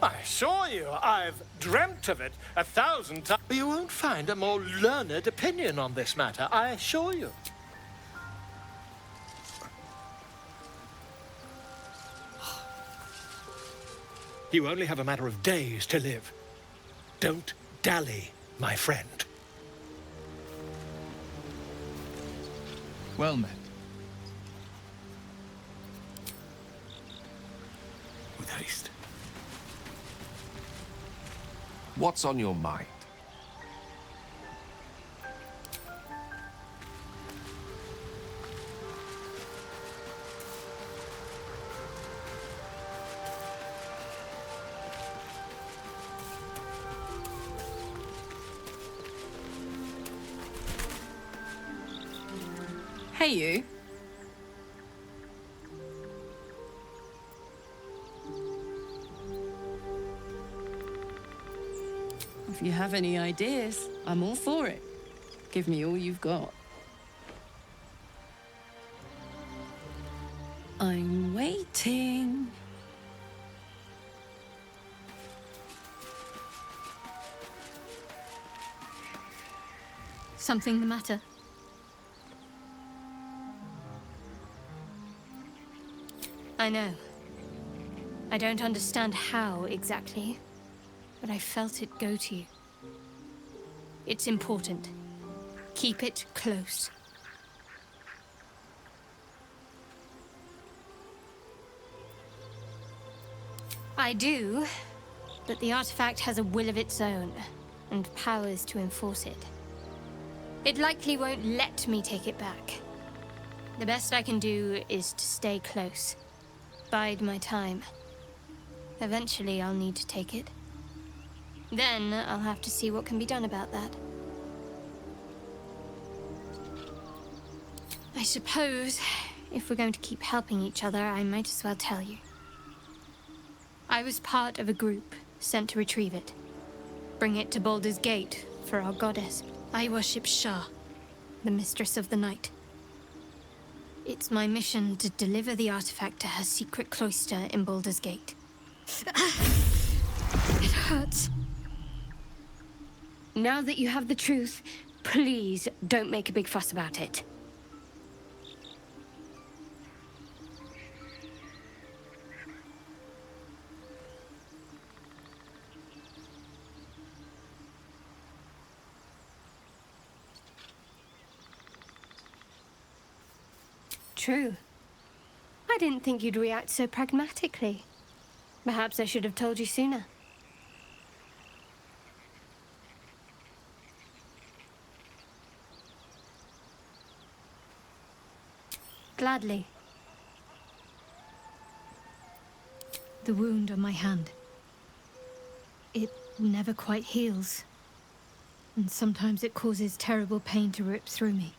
I assure you, I've dreamt of it 1,000 times. You won't find a more learned opinion on this matter, I assure you. You only have a matter of days to live. Don't dally, my friend. Well met. With haste. What's on your mind? Hey, you. If you have any ideas, I'm all for it. Give me all you've got. I'm waiting. Something the matter? I know. I don't understand how exactly, but I felt it go to you. It's important. Keep it close. I do, but the artifact has a will of its own, and powers to enforce it. It likely won't let me take it back. The best I can do is to stay close. Bide my time. Eventually, I'll need to take it. Then, I'll have to see what can be done about that. I suppose, if we're going to keep helping each other, I might as well tell you. I was part of a group sent to retrieve it. Bring it to Baldur's Gate for our goddess. I worship Shah, the mistress of the night. It's my mission to deliver the artifact to her secret cloister in Baldur's Gate. It hurts. Now that you have the truth, please don't make a big fuss about it. True. I didn't think you'd react so pragmatically. Perhaps I should have told you sooner. Gladly. The wound on my hand. It never quite heals. And sometimes it causes terrible pain to rip through me.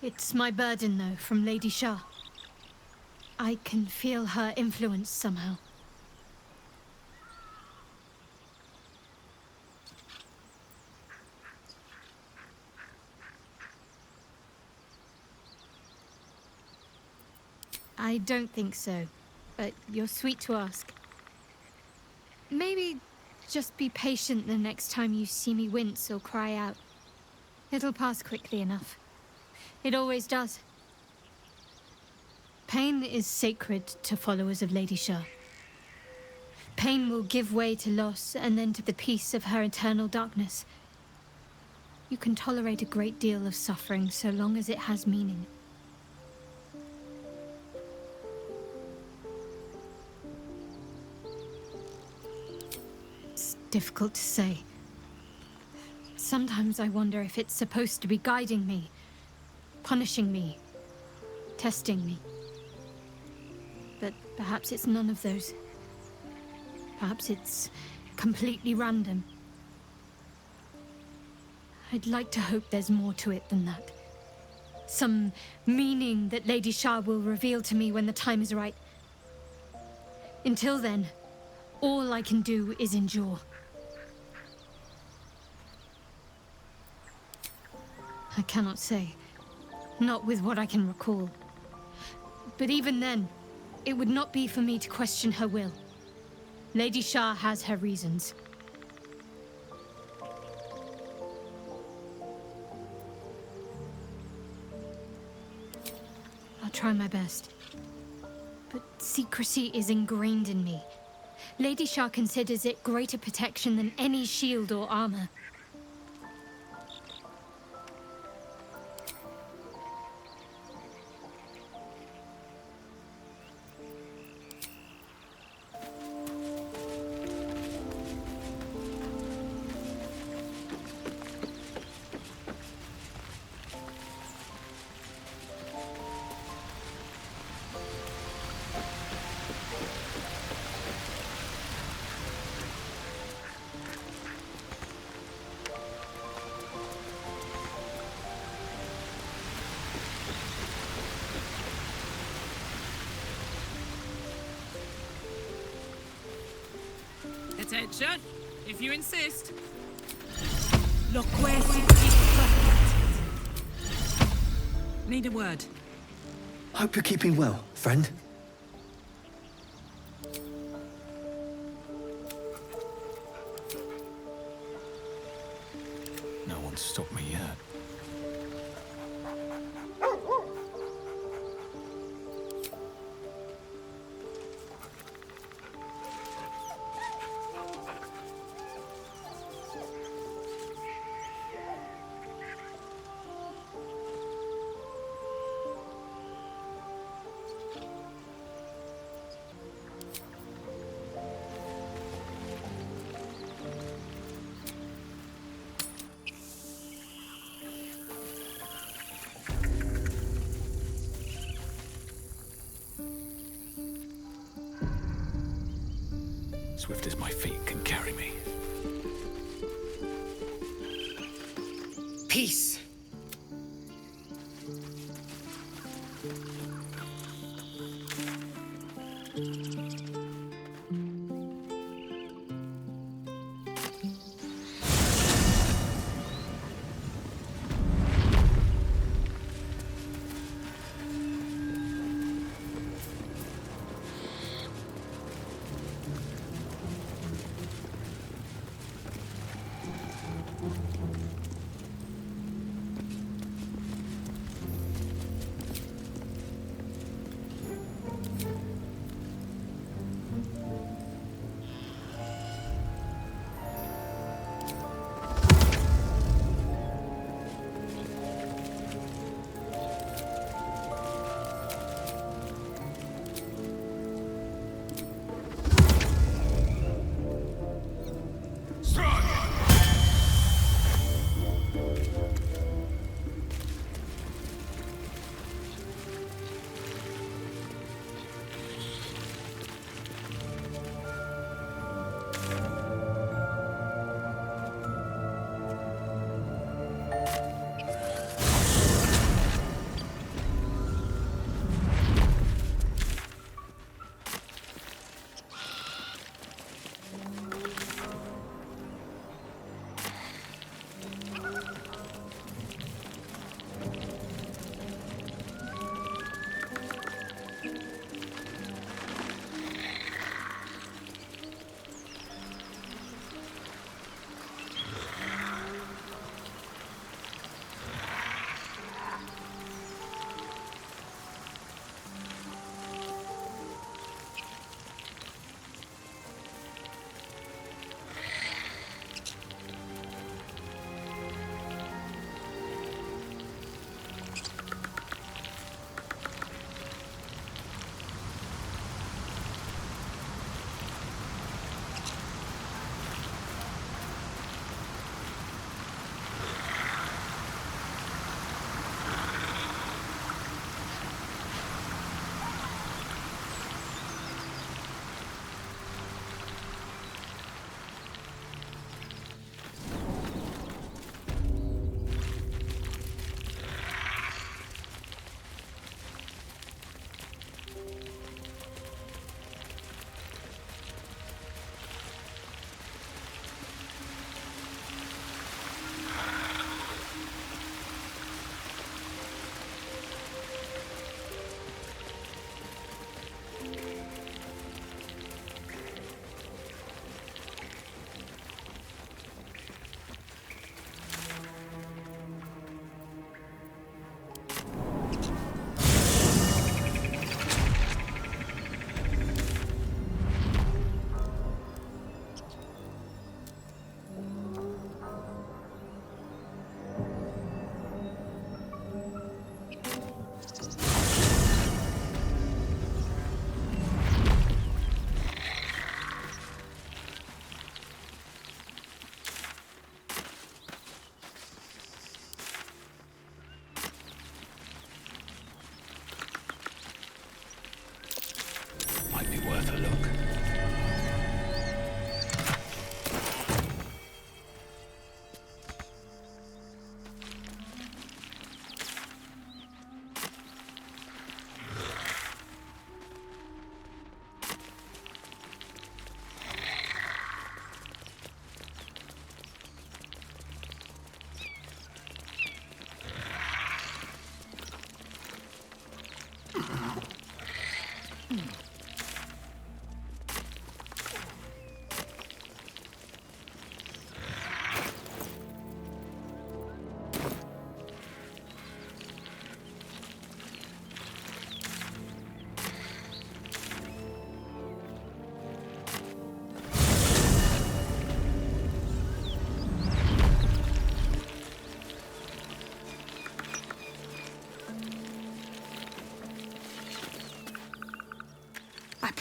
It's my burden, though, from Lady Shah. I can feel her influence somehow. I don't think so, but you're sweet to ask. Maybe just be patient the next time you see me wince or cry out. It'll pass quickly enough. It always does. Pain is sacred to followers of Lady Shah. Pain will give way to loss and then to the peace of her eternal darkness. You can tolerate a great deal of suffering so long as it has meaning. It's difficult to say. Sometimes I wonder if it's supposed to be guiding me, punishing me, testing me. But perhaps it's none of those. Perhaps it's completely random. I'd like to hope there's more to it than that. Some meaning that Lady Shah will reveal to me when the time is right. Until then, all I can do is endure. I cannot say. Not with what I can recall. But even then, it would not be for me to question her will. Lady Shah has her reasons. I'll try my best. But secrecy is ingrained in me. Lady Shah considers it greater protection than any shield or armor. Attention, if you insist. Need a word. Hope you're keeping well, friend. No one's stopped me yet. Swift as my feet can carry me. Peace.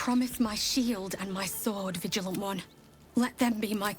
promise my shield and my sword, Vigilant One. Let them be my...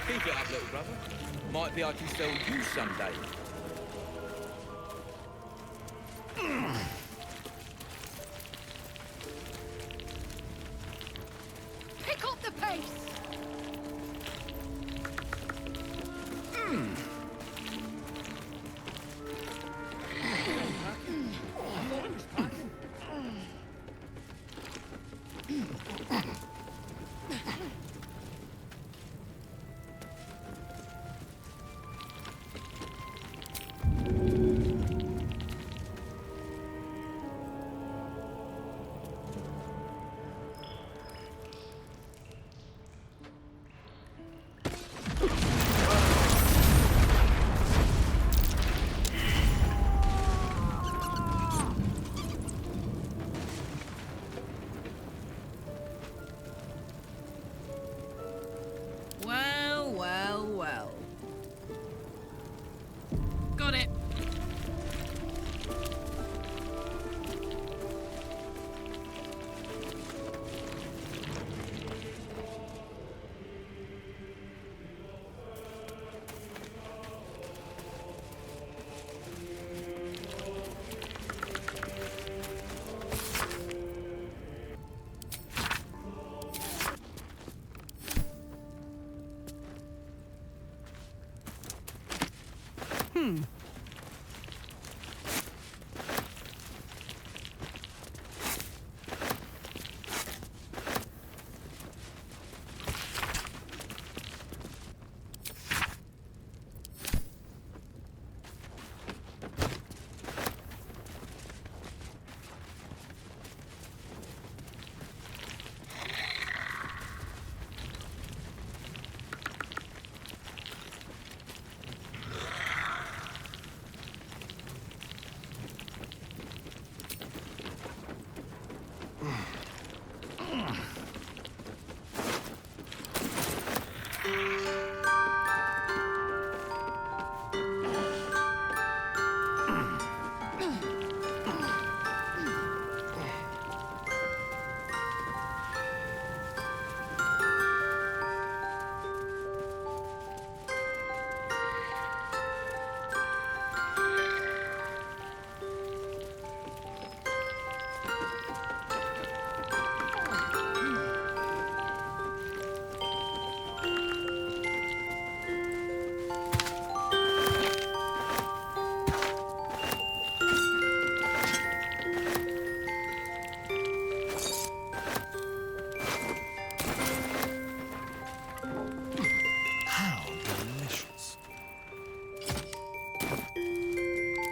Keep it up, little brother. Might be I can sell you someday. Pick up the pace! Well, well, well. Got it.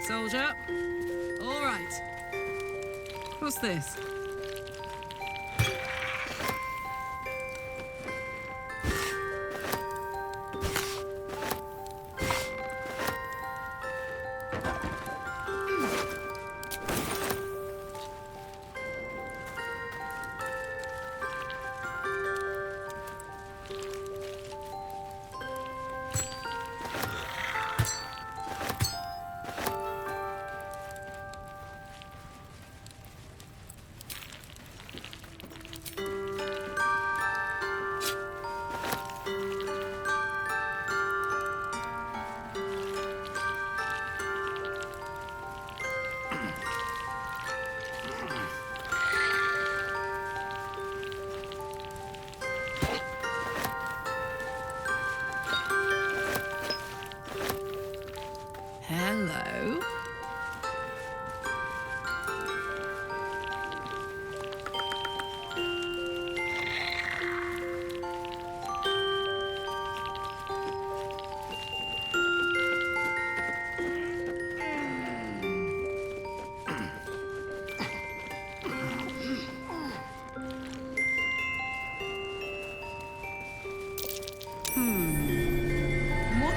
Soldier. All right. What's this?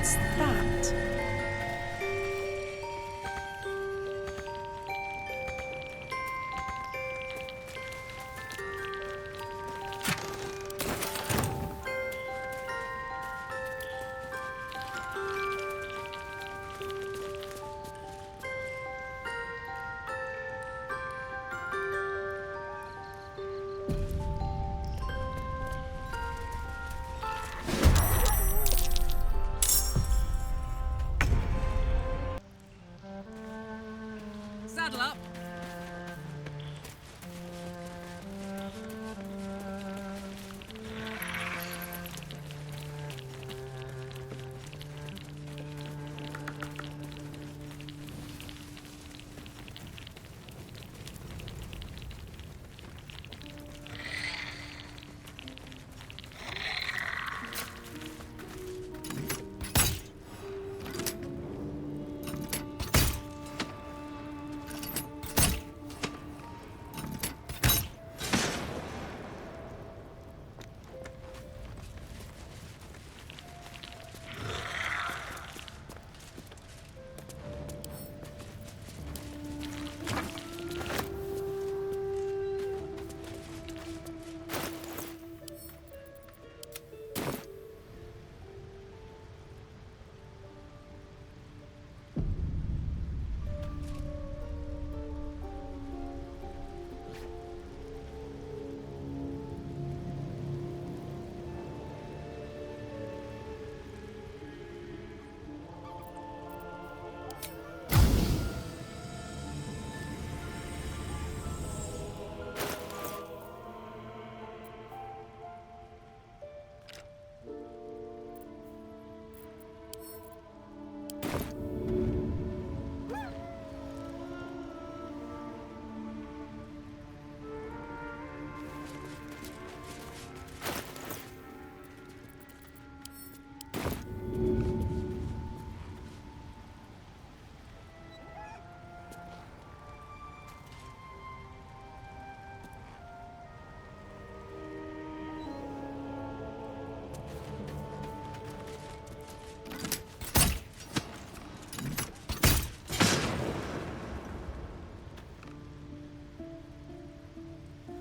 What's that? Saddle up.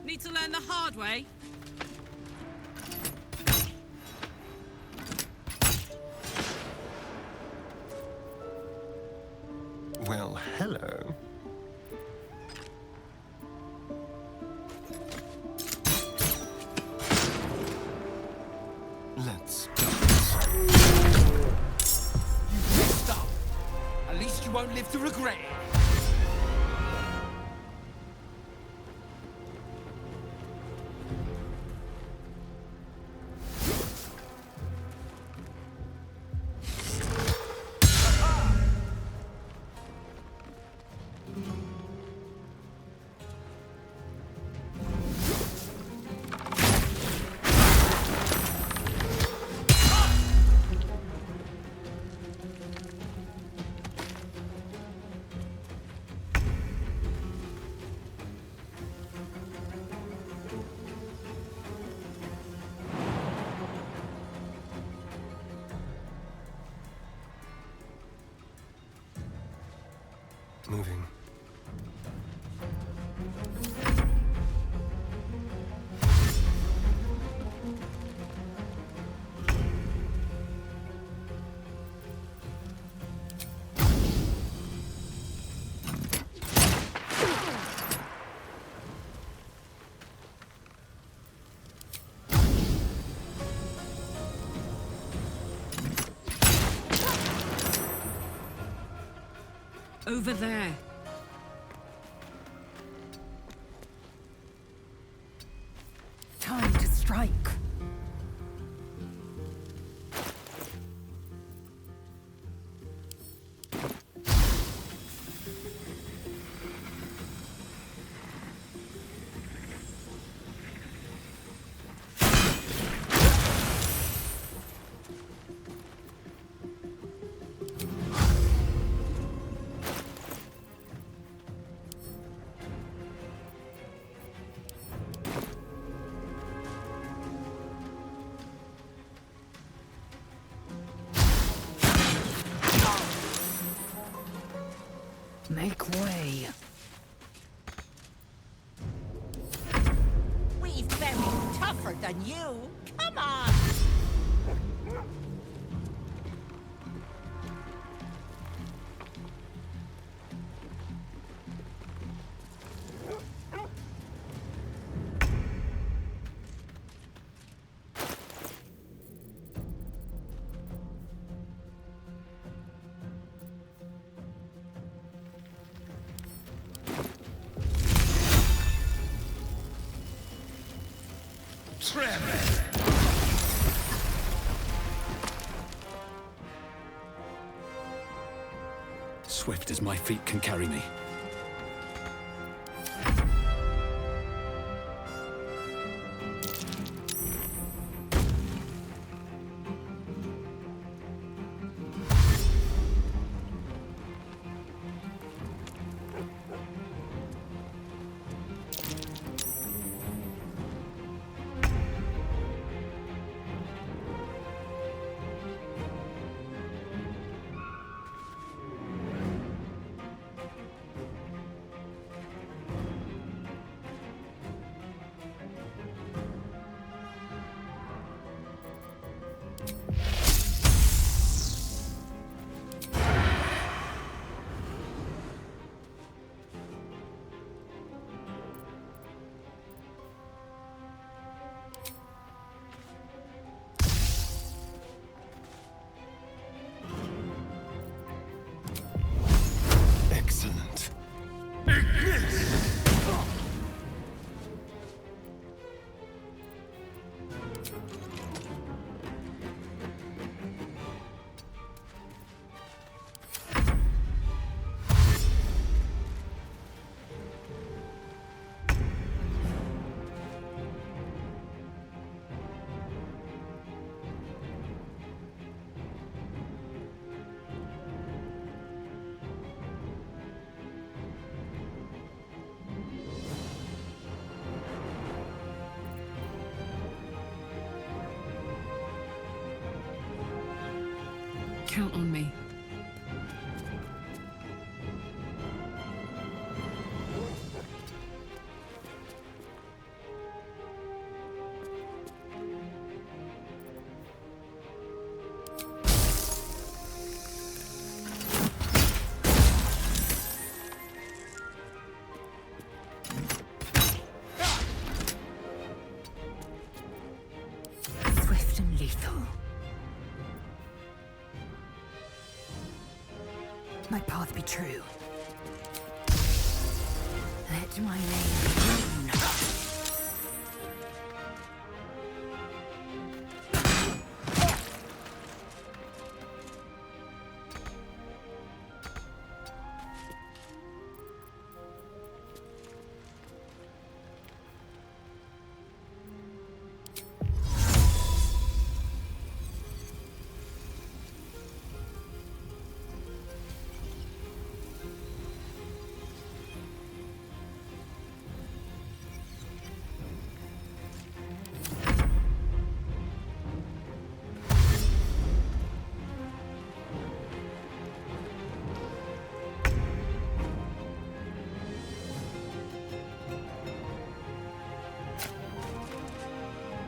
Need to learn the hard way. Well, hello. Let's dance. You messed up. At least you won't live to regret it. Moving. Over there. Time to strike. Make way. We've buried tougher than you. Come on! Swift as my feet can carry me. Excellent. Count on me. Swift and lethal. My path be true. Let my name be known.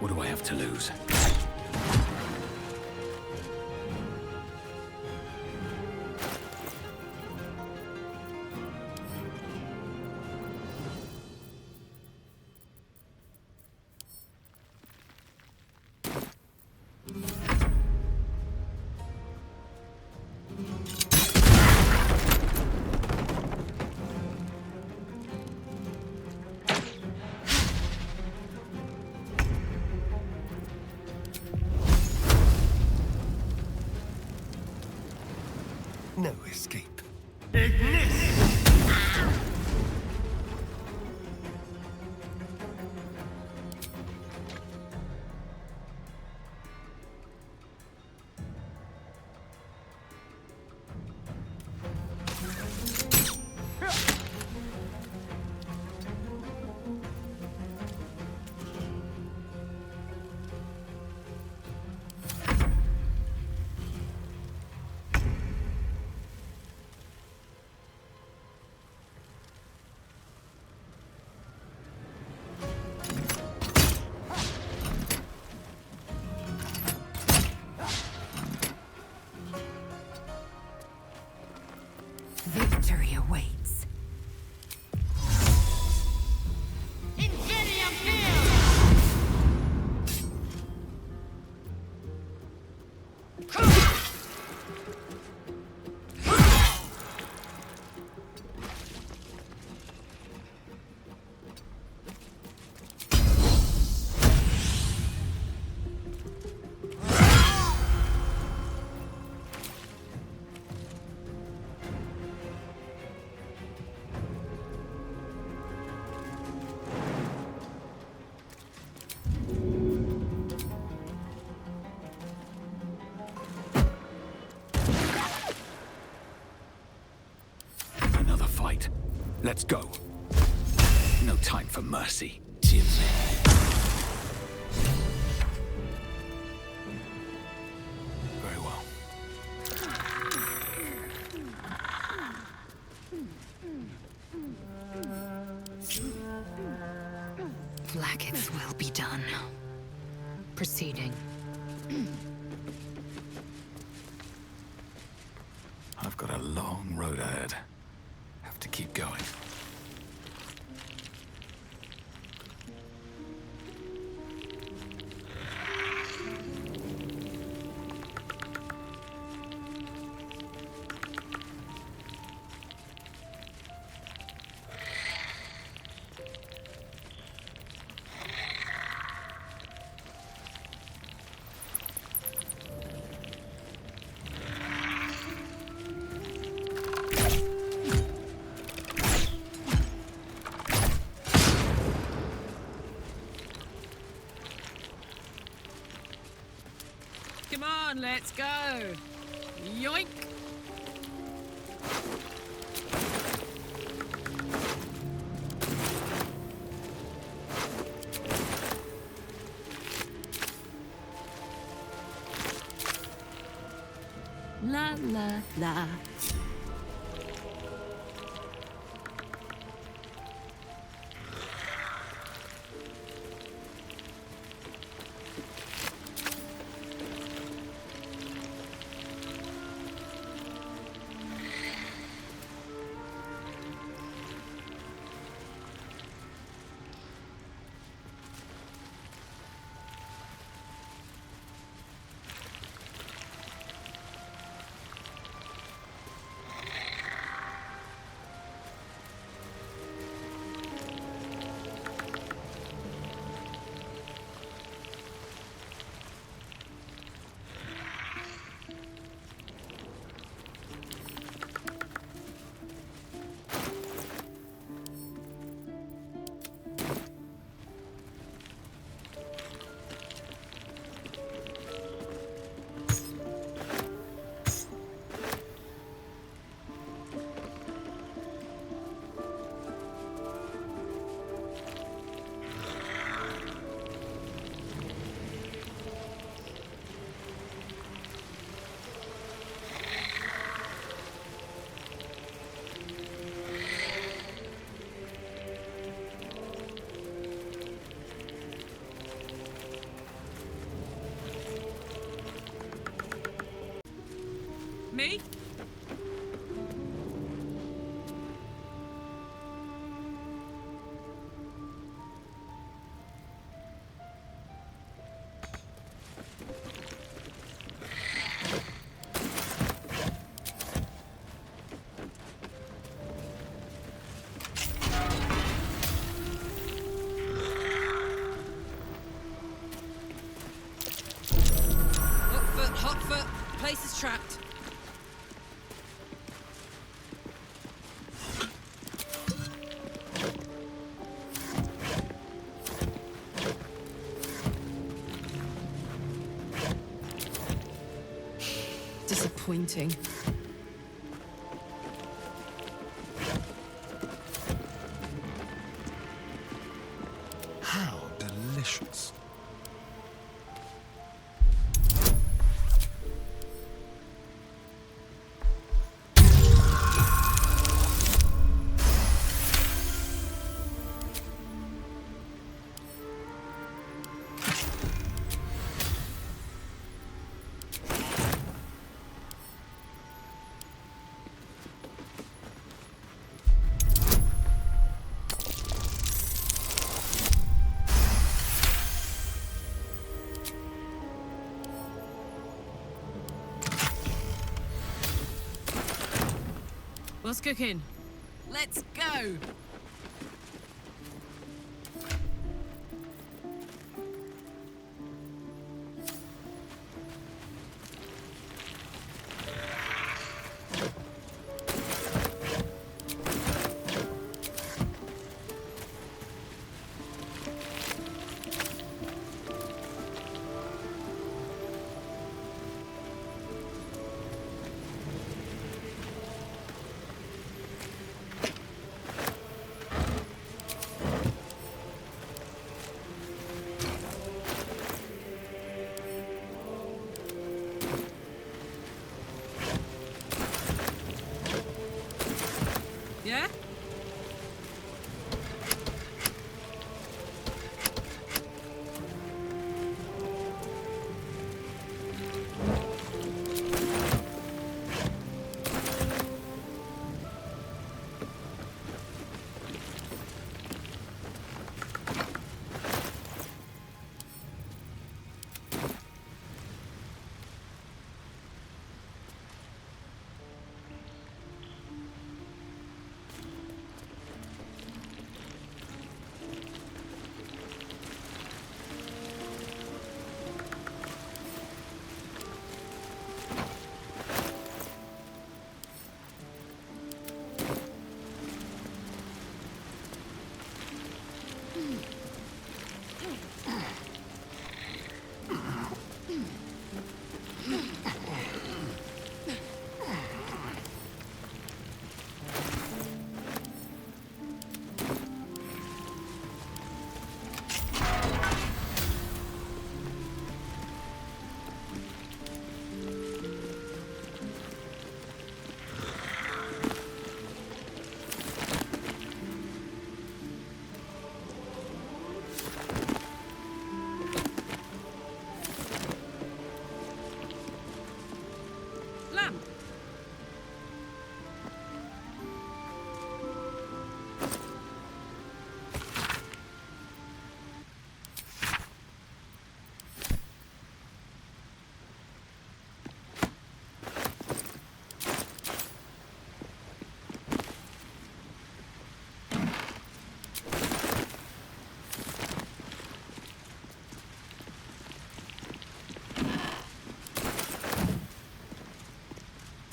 What do I have to lose? No escape. right. Let's go. No time for mercy. Very well. Blacketh's will be done. Proceeding. I've got a long road ahead. Have to keep going. Come on, let's go. Yoink. La la la. Me? Hot foot. Place is trapped. Disappointing. How delicious. What's cooking? Let's go! Yeah?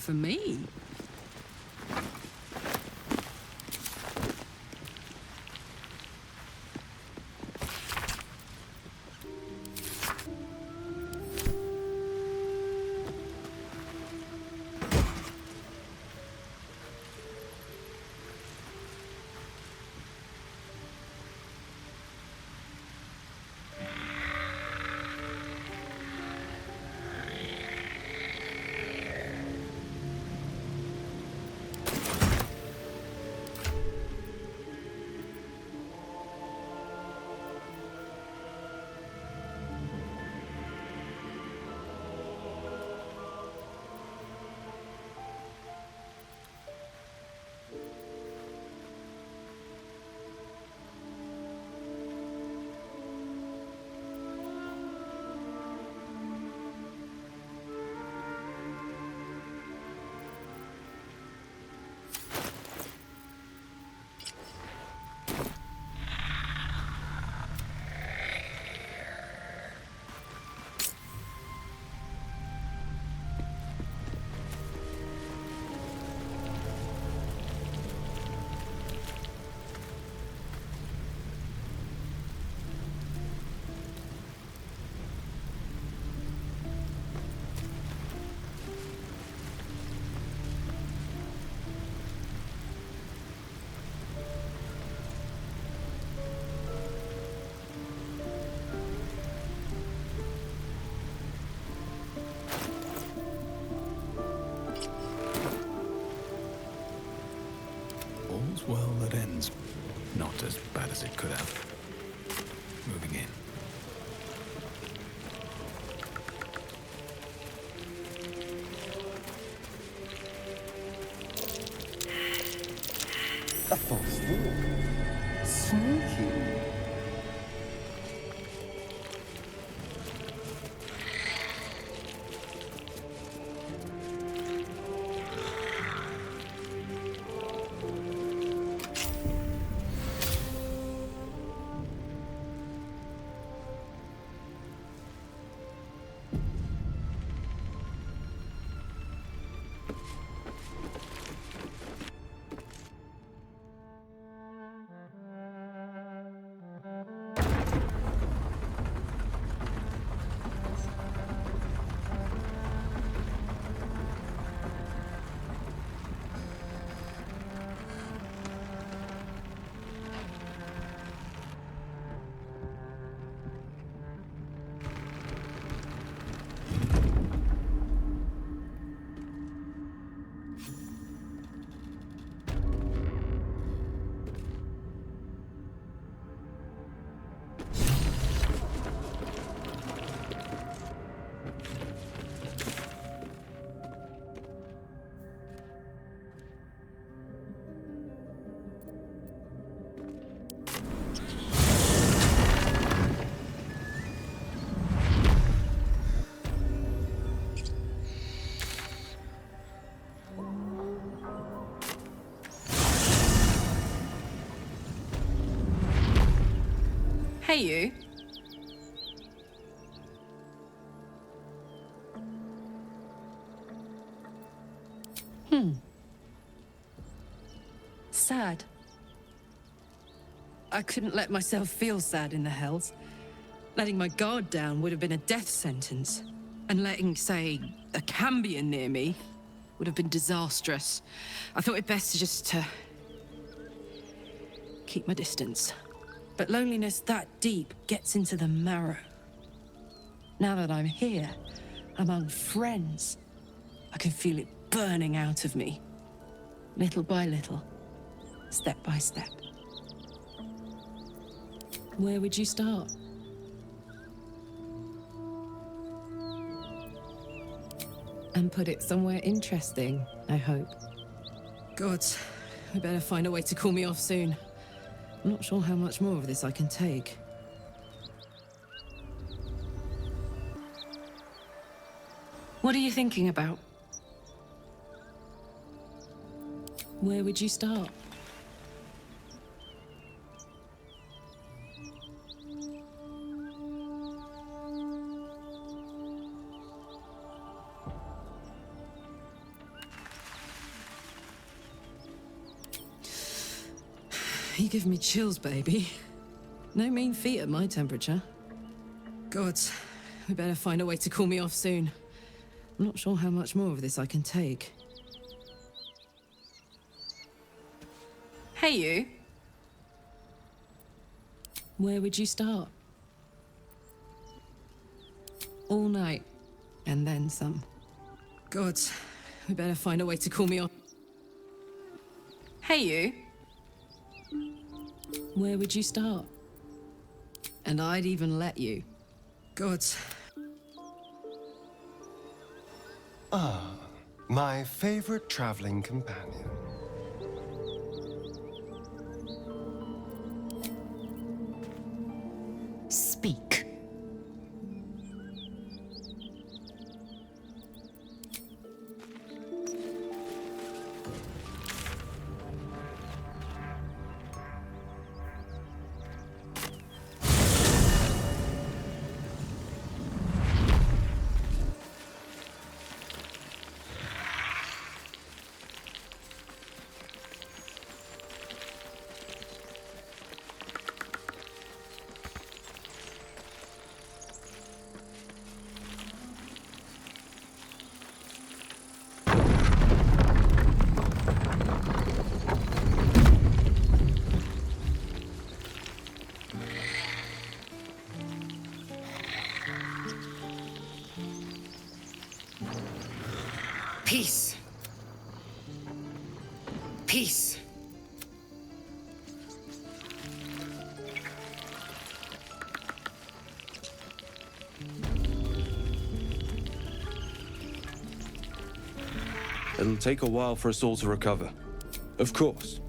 For me? All's well that ends. Not as bad as it could have. Moving in. A false look. Sneaky. Hey, you. Sad. I couldn't let myself feel sad in the hells. Letting my guard down would have been a death sentence. And letting, say, a Cambion near me would have been disastrous. I thought it best to just keep my distance. But loneliness that deep gets into the marrow. Now that I'm here, among friends, I can feel it burning out of me. Little by little, step by step. Where would you start? And put it somewhere interesting, I hope. Gods, we better find a way to cool me off soon. I'm not sure how much more of this I can take. What are you thinking about? Where would you start? You give me chills, baby. No mean feat at my temperature. Gods, we better find a way to cool me off soon. I'm not sure how much more of this I can take. Hey, you. Where would you start? All night, and then some. Gods, we better find a way to cool me off. Hey, you. Where would you start? And I'd even let you. Gods. Ah, my favorite traveling companion. Speak. Peace. Peace. It'll take a while for us all to recover. Of course.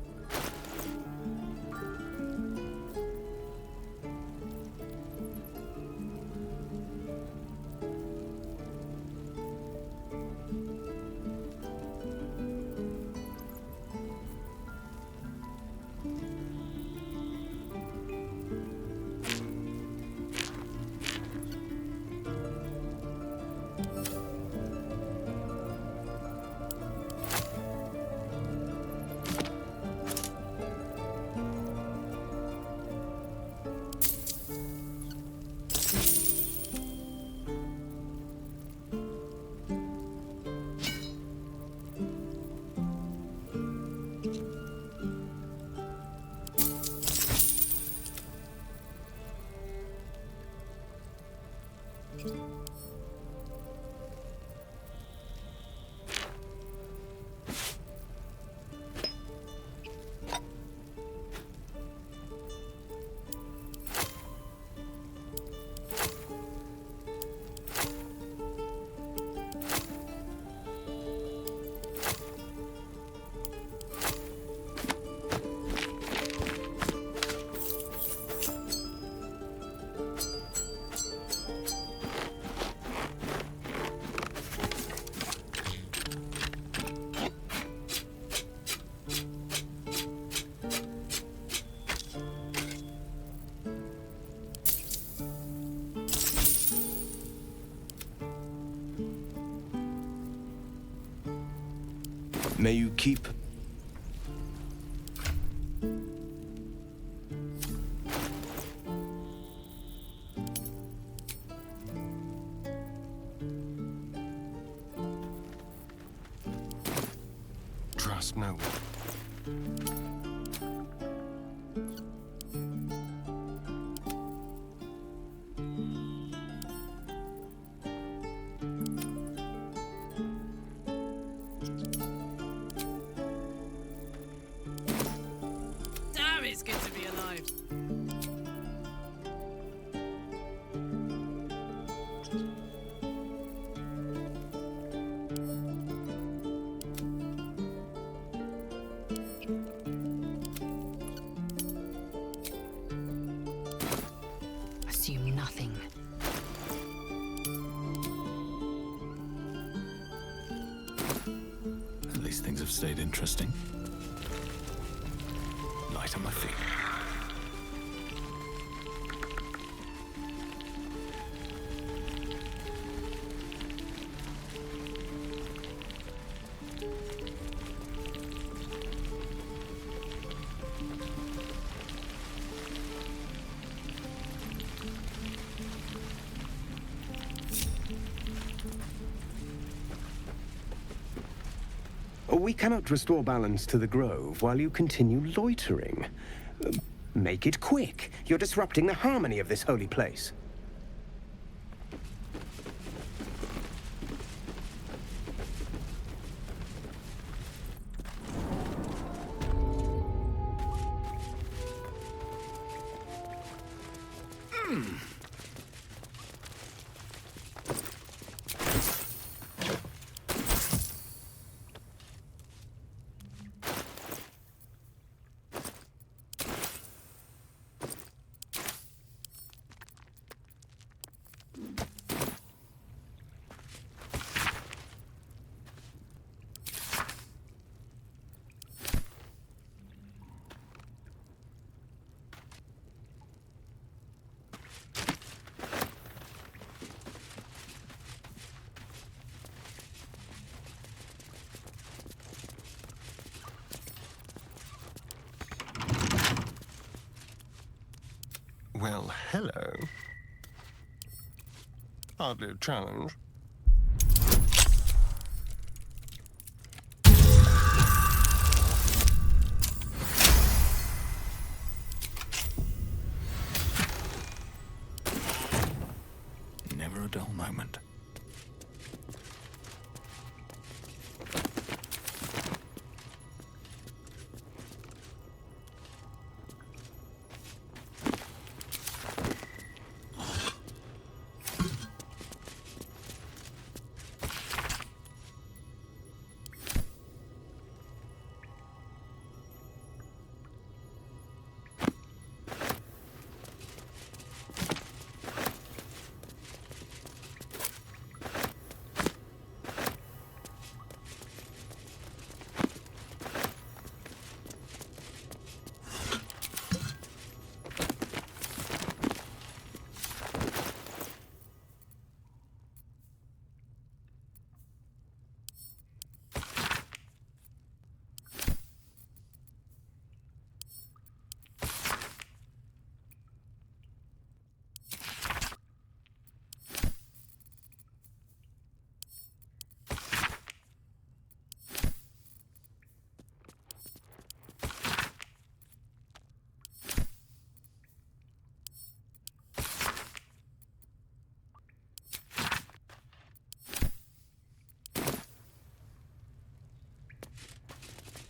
May you keep... Trust no one. Damn, it's good to be alive. Assume nothing. At least things have stayed interesting. Light on my feet. We cannot restore balance to the grove while you continue loitering. Make it quick. You're disrupting the harmony of this holy place. Well, hello. Hardly a challenge. Never a dull moment.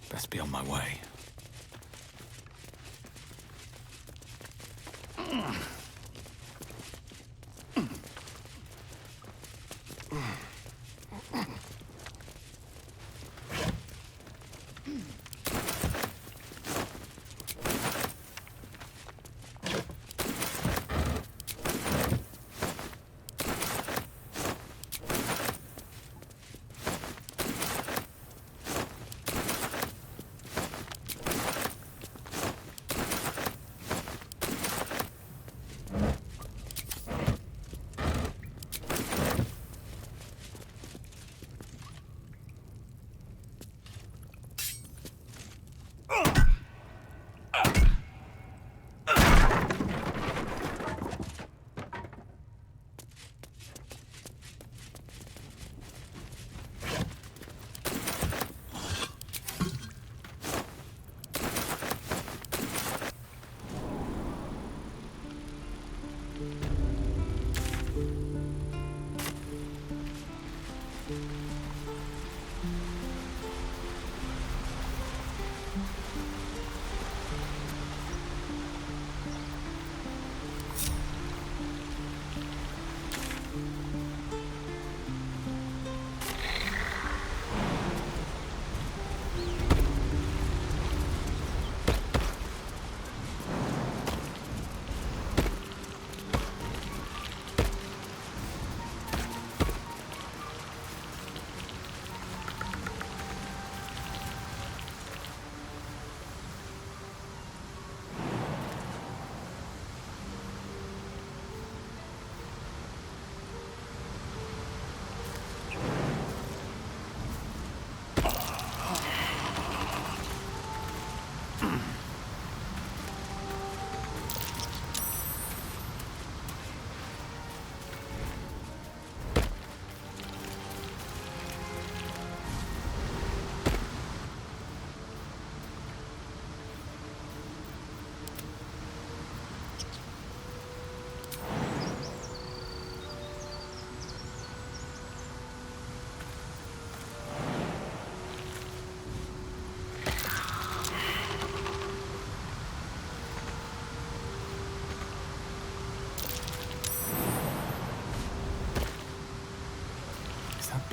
Best be on my way.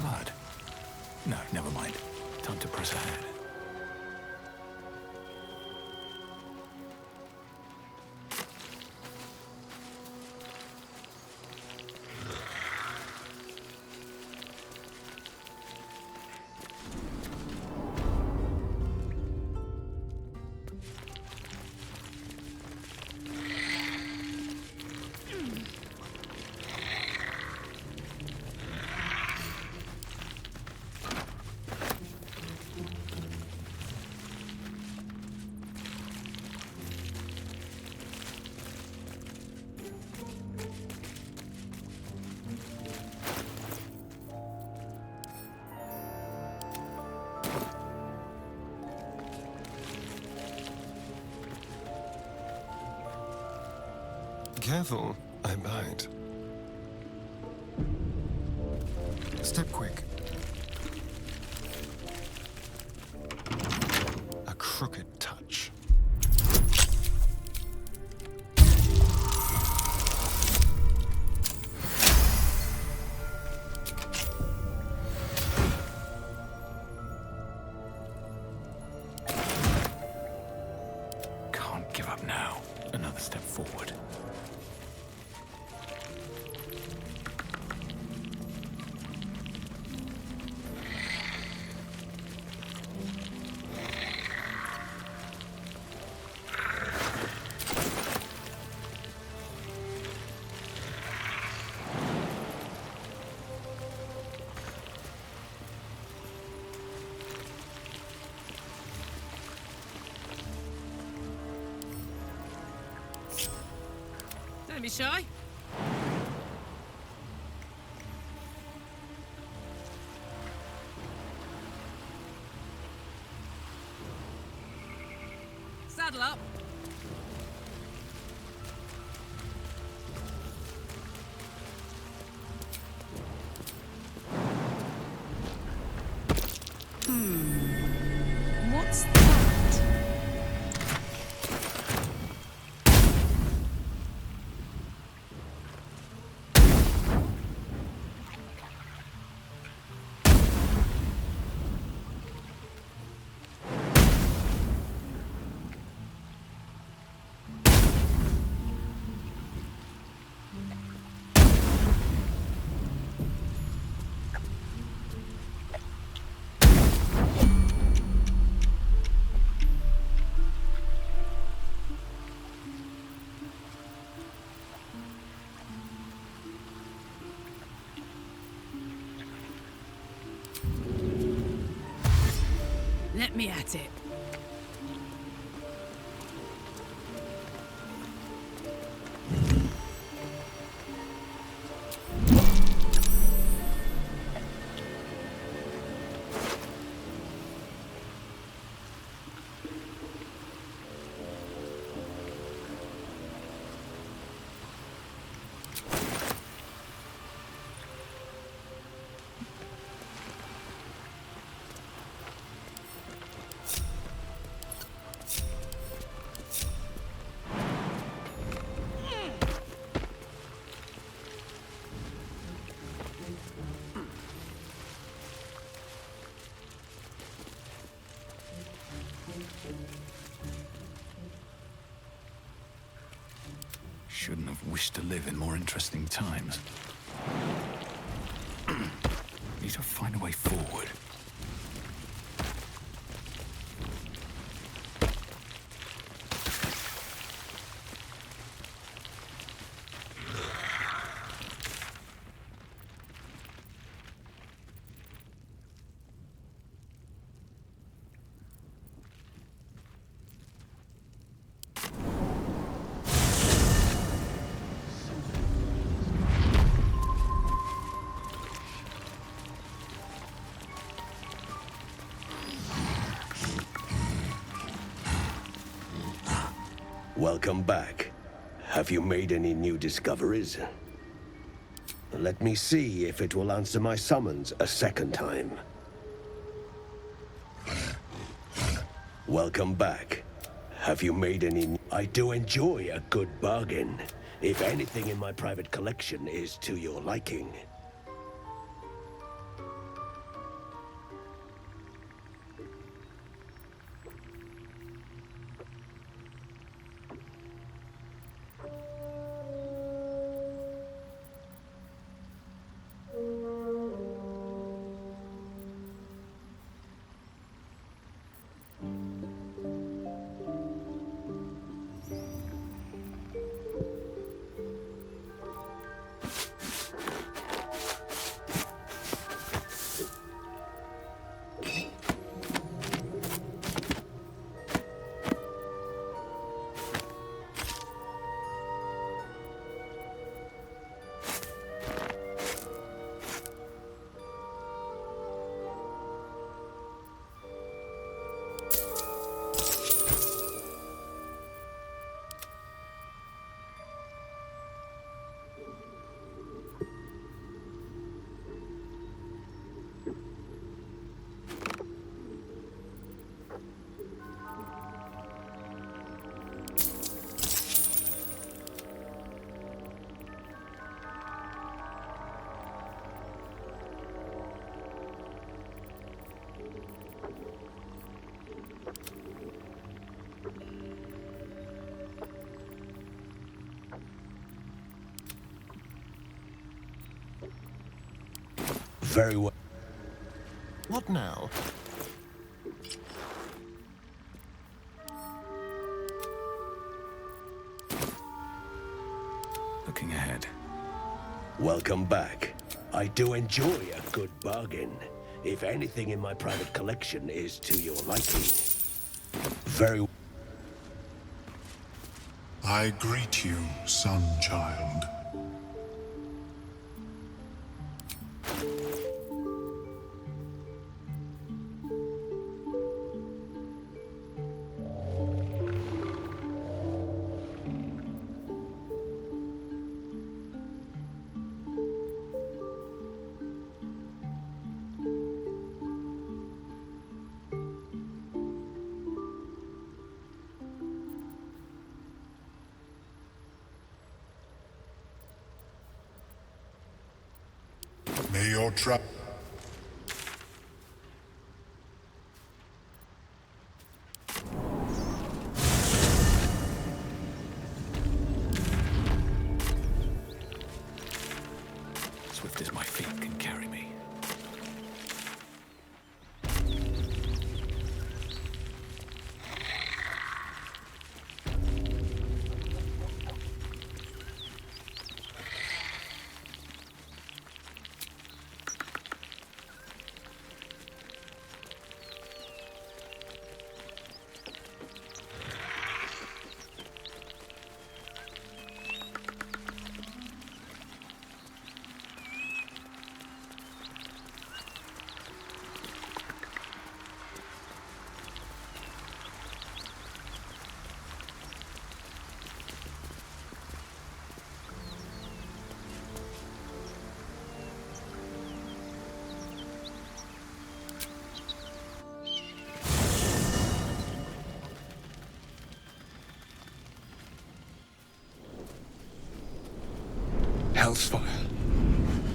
blood. No, never mind. Time to press ahead. Careful, I might. Step quick. A crooked touch. Can't give up now. Another step forward. Don't be shy. Saddle up. What's that? Let me at it. Shouldn't have wished to live in more interesting times. Need to find a way forward. Welcome back. Have you made any new discoveries? Let me see if it will answer my summons a second time. Welcome back. Have you made any... I do enjoy a good bargain. If anything in my private collection is to your liking. Very well. What now? Looking ahead. Welcome back. I do enjoy a good bargain. If anything in my private collection is to your liking. Very. I greet you, son-child. May your trap. Swift as my feet can carry me. Hell's fire.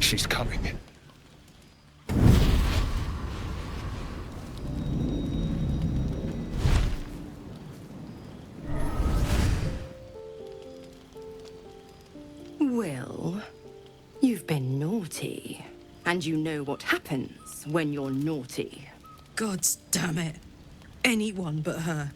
She's coming. Will, you've been naughty. And you know what happens when you're naughty. Gods damn it. Anyone but her.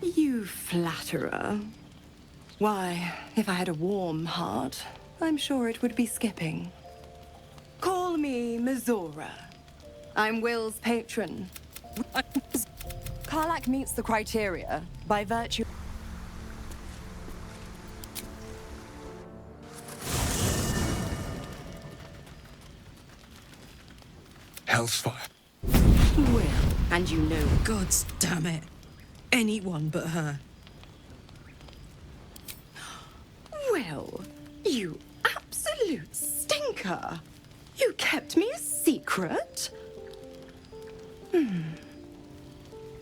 You flatterer. Why, if I had a warm heart, I'm sure it would be skipping. Call me Mizora. I'm Will's patron. Karlach meets the criteria by virtue. Hell's fire. Will, and you know. Gods damn it. Anyone but her. Will, you absolute stinker. You kept me a secret?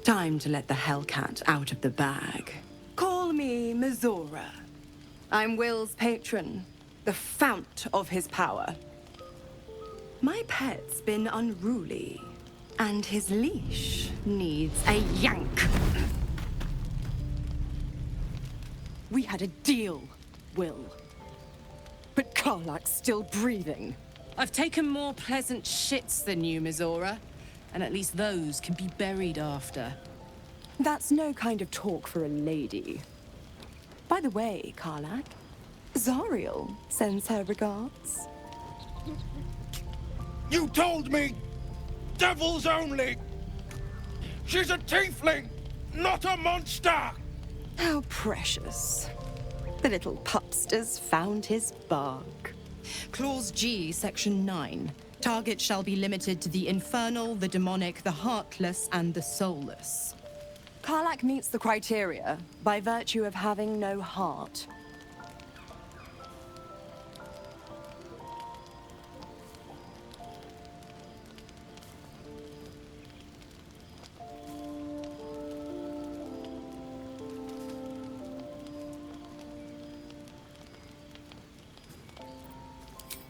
Time to let the Hellcat out of the bag. Call me Mizora. I'm Will's patron, the fount of his power. My pet's been unruly, and his leash needs a yank. We had a deal, Will. But Karlach's still breathing. I've taken more pleasant shits than you, Mizora. And at least those can be buried after. That's no kind of talk for a lady. By the way, Karlach, Zariel sends her regards. You told me! Devils only! She's a tiefling, not a monster! How precious. The little pupster's found his bark. Clause G, Section 9. Target shall be limited to the infernal, the demonic, the heartless, and the soulless. Karlach meets the criteria by virtue of having no heart.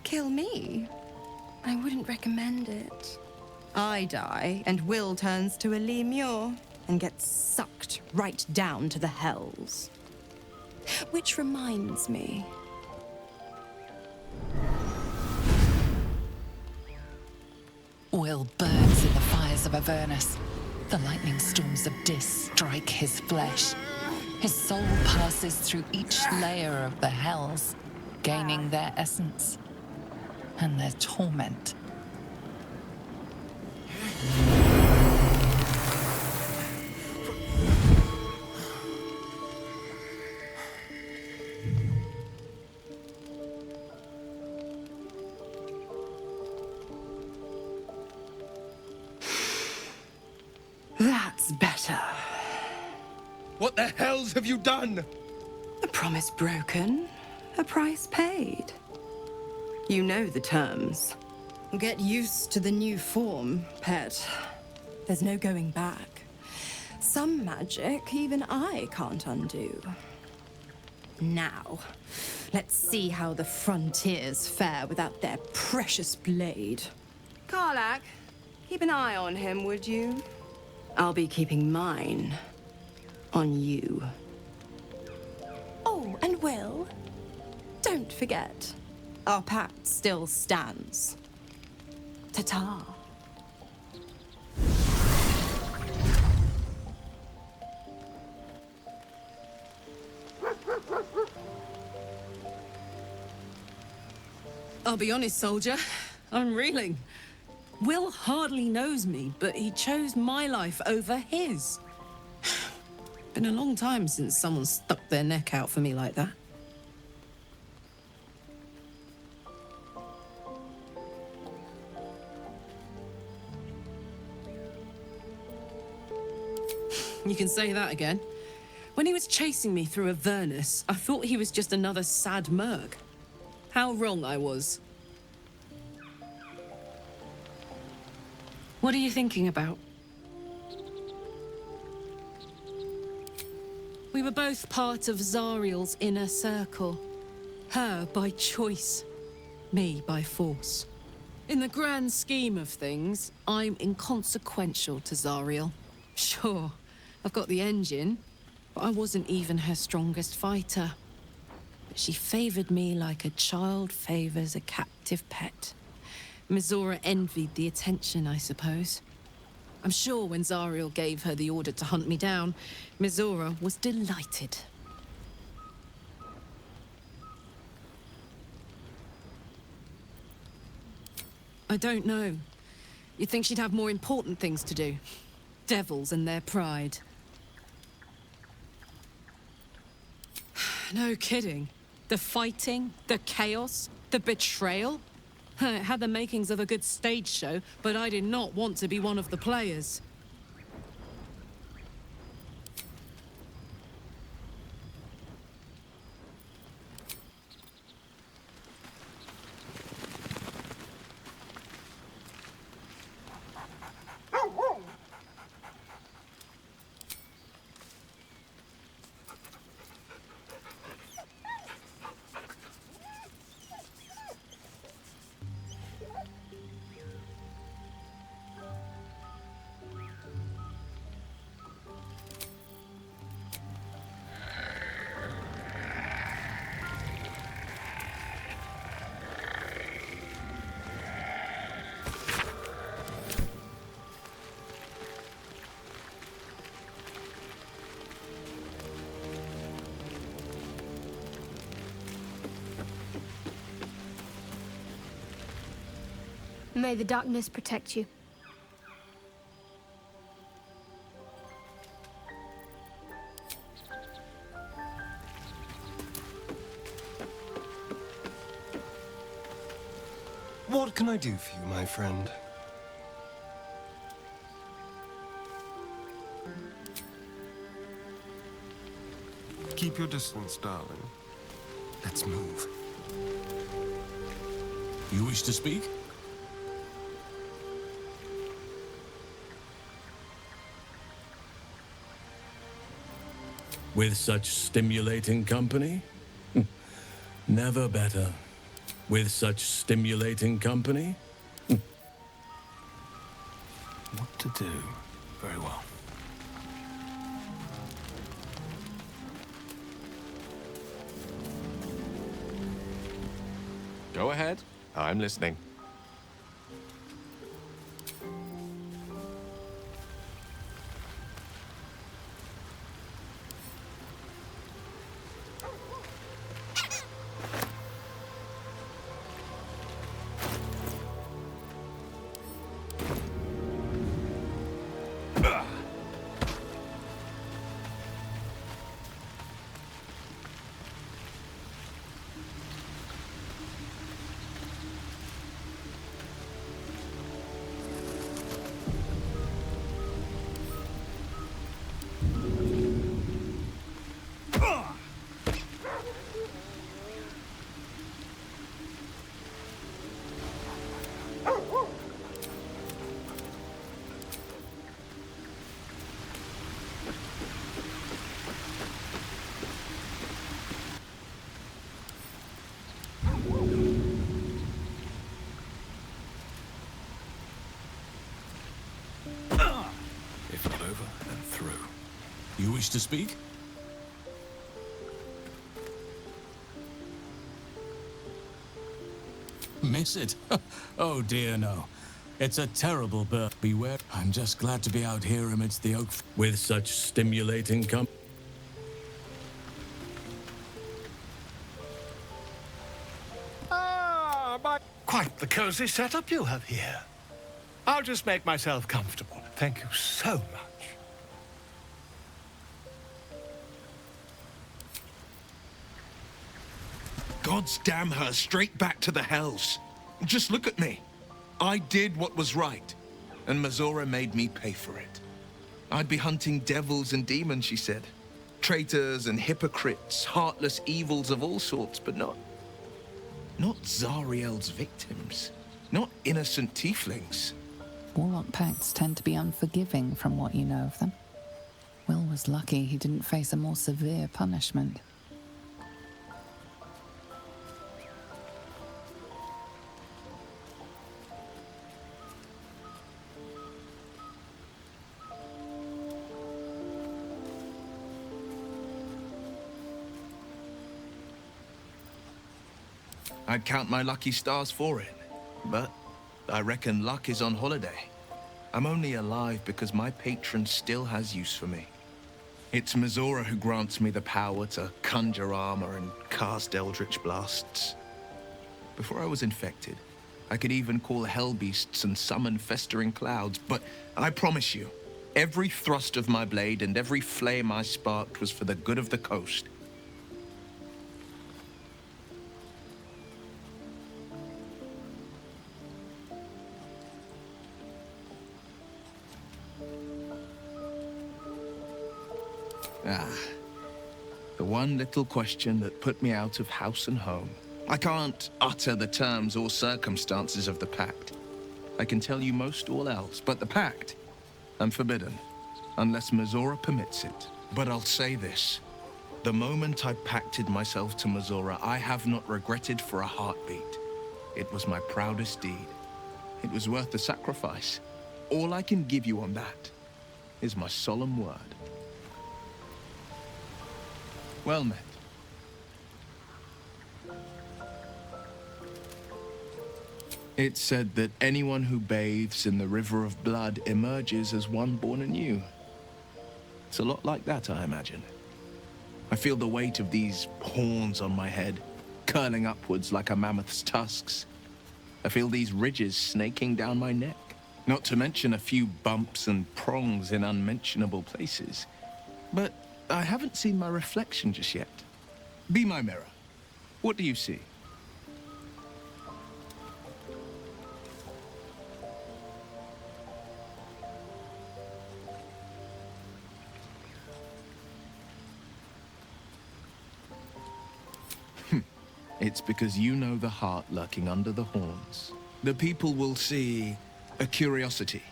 Kill me? I wouldn't recommend it. I die, and Will turns to a lemure and gets sucked right down to the hells. Which reminds me. Will burns in the fires of Avernus. The lightning storms of Dis strike his flesh. His soul passes through each layer of the hells, gaining their essence and their torment. That's better. What the hells have you done? A promise broken, a price paid. You know the terms. Get used to the new form, pet. There's no going back. Some magic even I can't undo. Now, let's see how the frontiers fare without their precious blade. Karlach, keep an eye on him, would you? I'll be keeping mine on you. Oh, and Will, don't forget, our pact still stands. Ta-ta. I'll be honest, soldier. I'm reeling. Will hardly knows me, but he chose my life over his. Been a long time since someone stuck their neck out for me like that. You can say that again. When he was chasing me through Avernus, I thought he was just another sad merc. How wrong I was. What are you thinking about? We were both part of Zariel's inner circle. Her by choice, me by force. In the grand scheme of things, I'm inconsequential to Zariel. Sure, I've got the engine, but I wasn't even her strongest fighter. But she favored me like a child favors a captive pet. Mizora envied the attention, I suppose. I'm sure when Zariel gave her the order to hunt me down, Mizora was delighted. I don't know. You'd think she'd have more important things to do. Devils and their pride. No kidding. The fighting, the chaos, the betrayal. It had the makings of a good stage show, but I did not want to be one of the players. May the darkness protect you. What can I do for you, my friend? Keep your distance, darling. Let's move. You wish to speak? With such stimulating company? Never better. With such stimulating company? What to do? Very well. Go ahead. I'm listening. If not over, then through. You wish to speak? Miss it? Oh dear, no. It's a terrible birth. Beware. I'm just glad to be out here amidst the oak with such stimulating Quite the cozy setup you have here. I'll just make myself comfortable. Thank you so much. Gods damn her, straight back to the hells. Just look at me. I did what was right, and Mazora made me pay for it. I'd be hunting devils and demons, she said. Traitors and hypocrites, heartless evils of all sorts, but not Zariel's victims. Not innocent tieflings. Warlock pacts tend to be unforgiving from what you know of them. Will was lucky he didn't face a more severe punishment. I'd count my lucky stars for it, but I reckon luck is on holiday. I'm only alive because my patron still has use for me. It's Mazora who grants me the power to conjure armor and cast eldritch blasts. Before I was infected, I could even call hell beasts and summon festering clouds, but I promise you, every thrust of my blade and every flame I sparked was for the good of the coast. The one little question that put me out of house and home. I can't utter the terms or circumstances of the pact. I can tell you most all else, but the pact, I'm forbidden, unless Mazora permits it. But I'll say this. The moment I pacted myself to Mazora, I have not regretted for a heartbeat. It was my proudest deed. It was worth the sacrifice. All I can give you on that is my solemn word. Well met. It's said that anyone who bathes in the river of blood emerges as one born anew. It's a lot like that, I imagine. I feel the weight of these horns on my head, curling upwards like a mammoth's tusks. I feel these ridges snaking down my neck, not to mention a few bumps and prongs in unmentionable places. But I haven't seen my reflection just yet. Be my mirror. What do you see? It's because you know the heart lurking under the horns. The people will see a curiosity,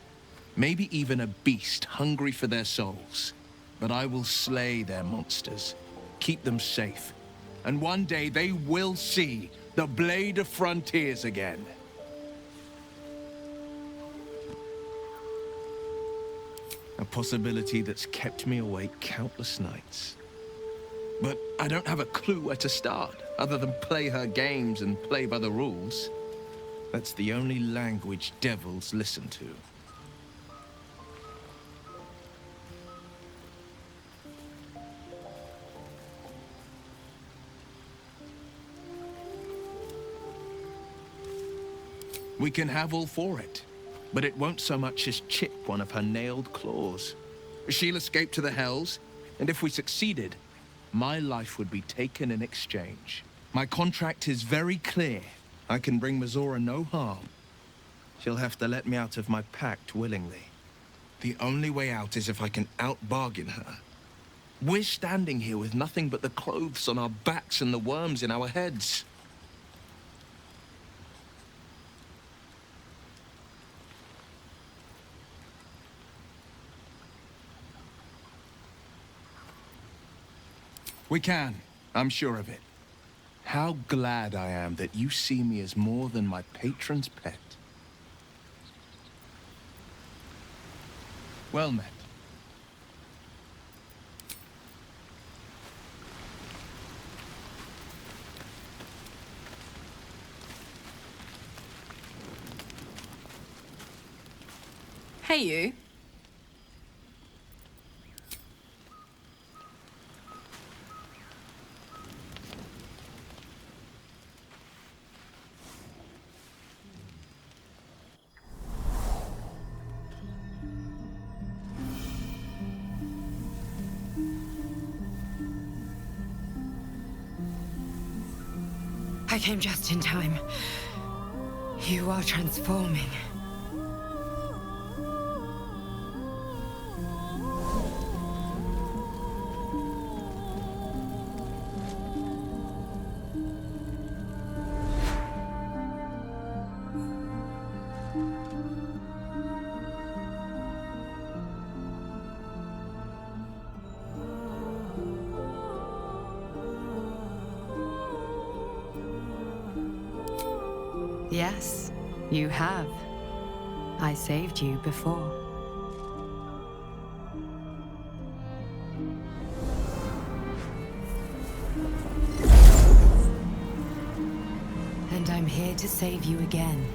maybe even a beast hungry for their souls. But I will slay their monsters, keep them safe, and one day they will see the Blade of Frontiers again. A possibility that's kept me awake countless nights. But I don't have a clue where to start. other than play her games and play by the rules. That's the only language devils listen to. We can have all for it, but it won't so much as chip one of her nailed claws. She'll escape to the Hells, and if we succeeded, my life would be taken in exchange. My contract is very clear. I can bring Mazora no harm. She'll have to let me out of my pact willingly. The only way out is if I can out-bargain her. We're standing here with nothing but the clothes on our backs and the worms in our heads. We can. I'm sure of it. How glad I am that you see me as more than my patron's pet. Well met. Hey, you. I came just in time. You are transforming. Yes, you have. I saved you before. And I'm here to save you again.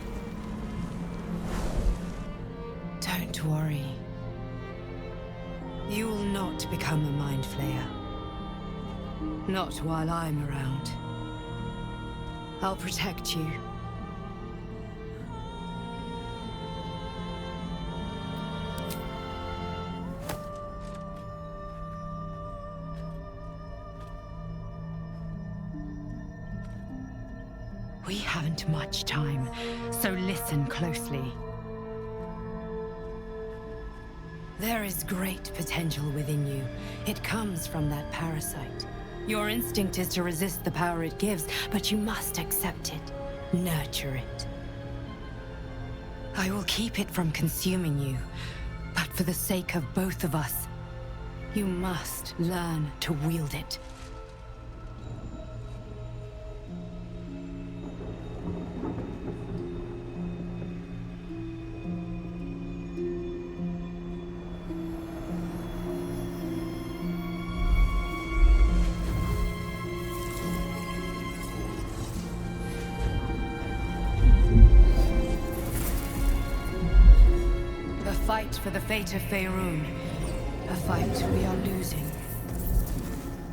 Don't worry. You will not become a mind flayer. Not while I'm around. I'll protect you. We haven't much time, so listen closely. There is great potential within you. It comes from that parasite. Your instinct is to resist the power it gives, but you must accept it, nurture it. I will keep it from consuming you, but for the sake of both of us, you must learn to wield it. Fight for the fate of Faerun. A fight we are losing.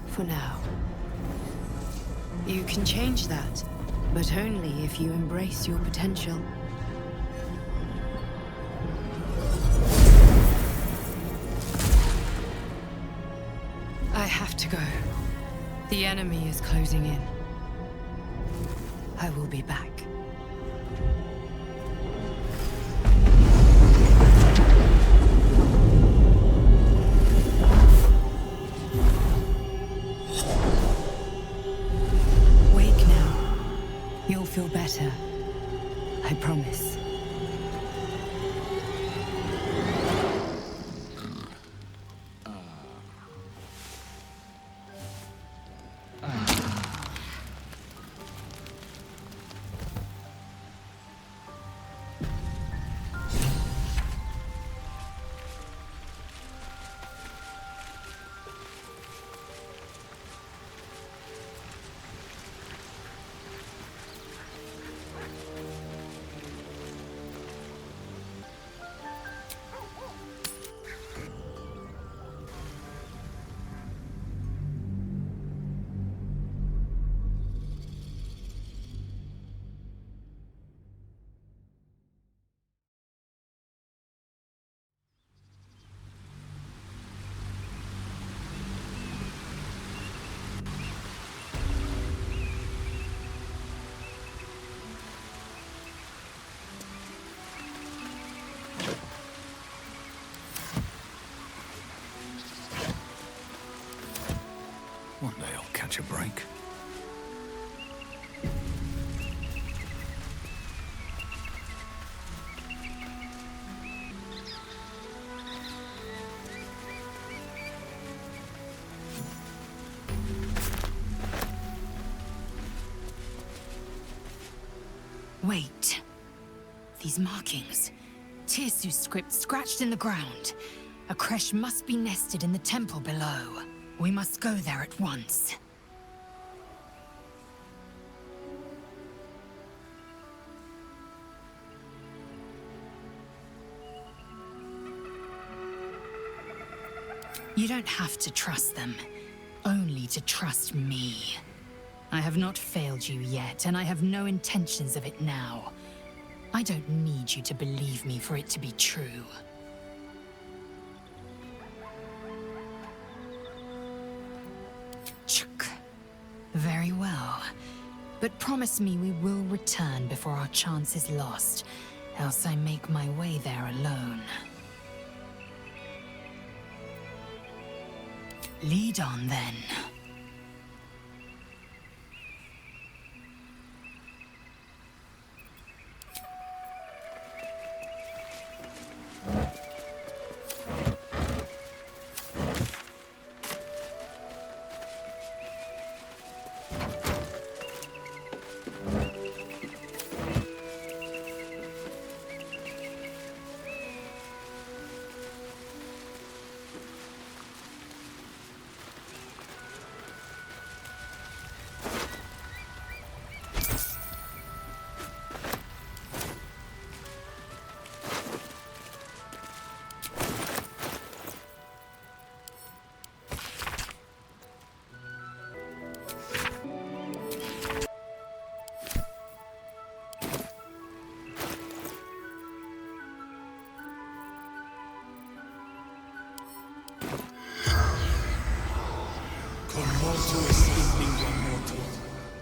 For now. You can change that, but only if you embrace your potential. I have to go. The enemy is closing in. I will be back. Feel better. I promise. These markings. Tirsu's script scratched in the ground. A creche must be nested in the temple below. We must go there at once. You don't have to trust them, only to trust me. I have not failed you yet, and I have no intentions of it now. I don't need you to believe me for it to be true. Chuk. Very well. But promise me we will return before our chance is lost, else I make my way there alone. Lead on, then.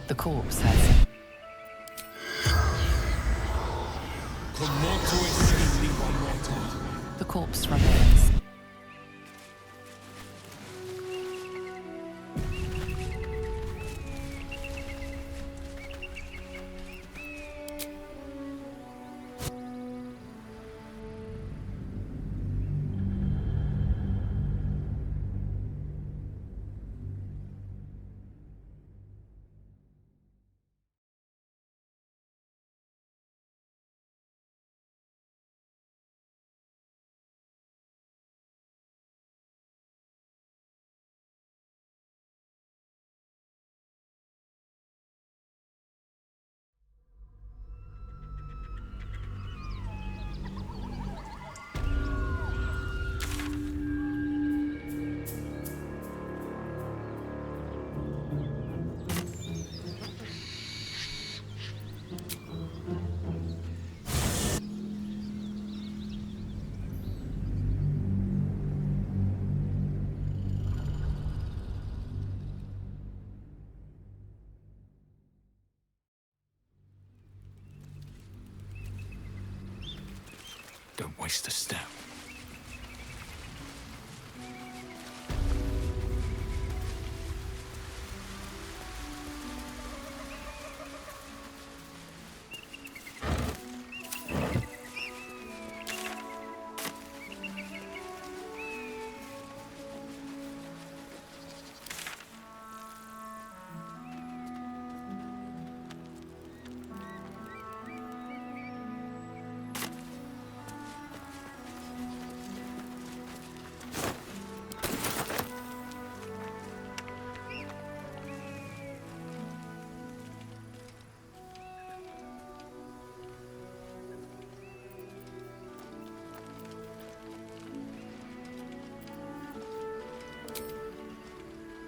The corpse has... The corpse remains. Don't waste a step.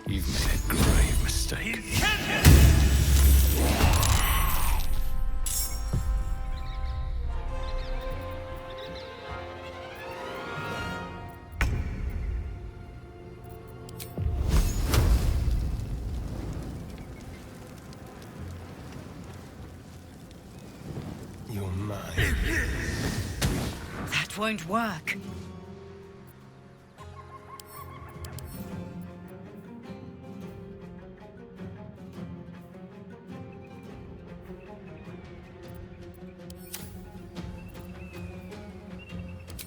You've made a grave mistake. You're mine. That won't work.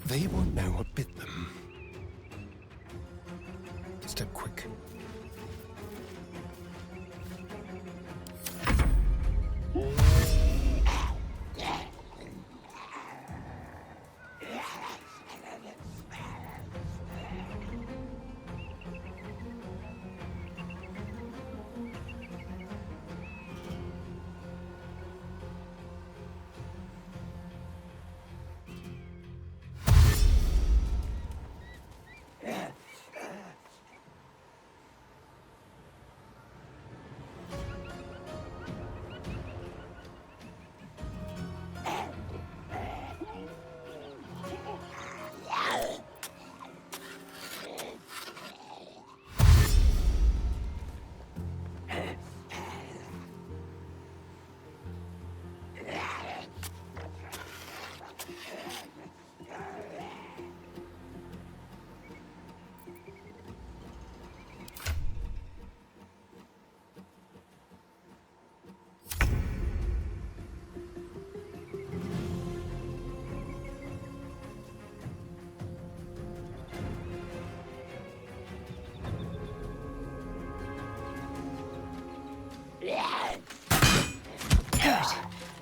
They won't know what bit them. Step quick.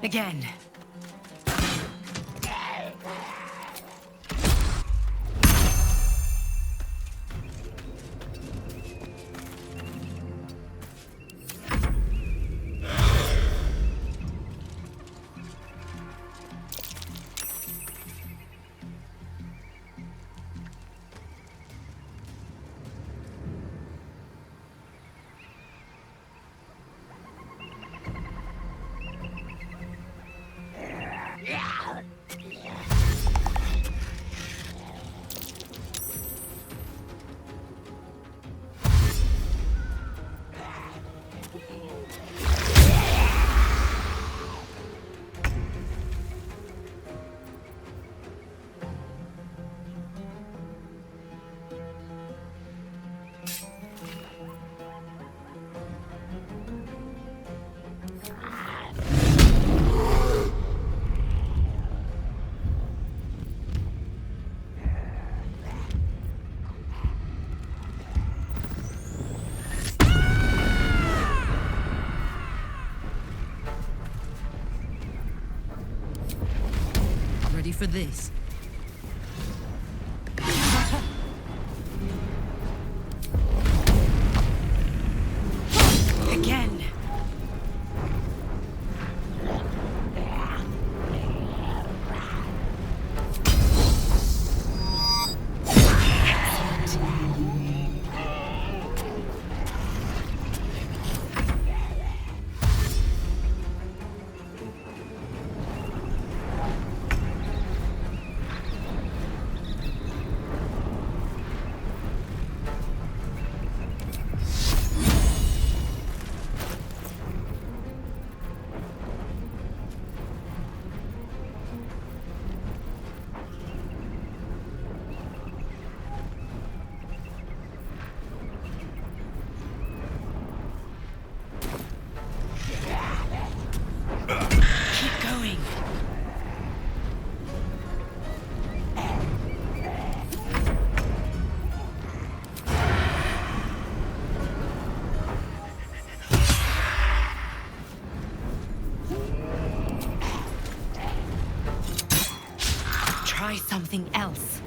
Again. Ready for this? Again. Try something else.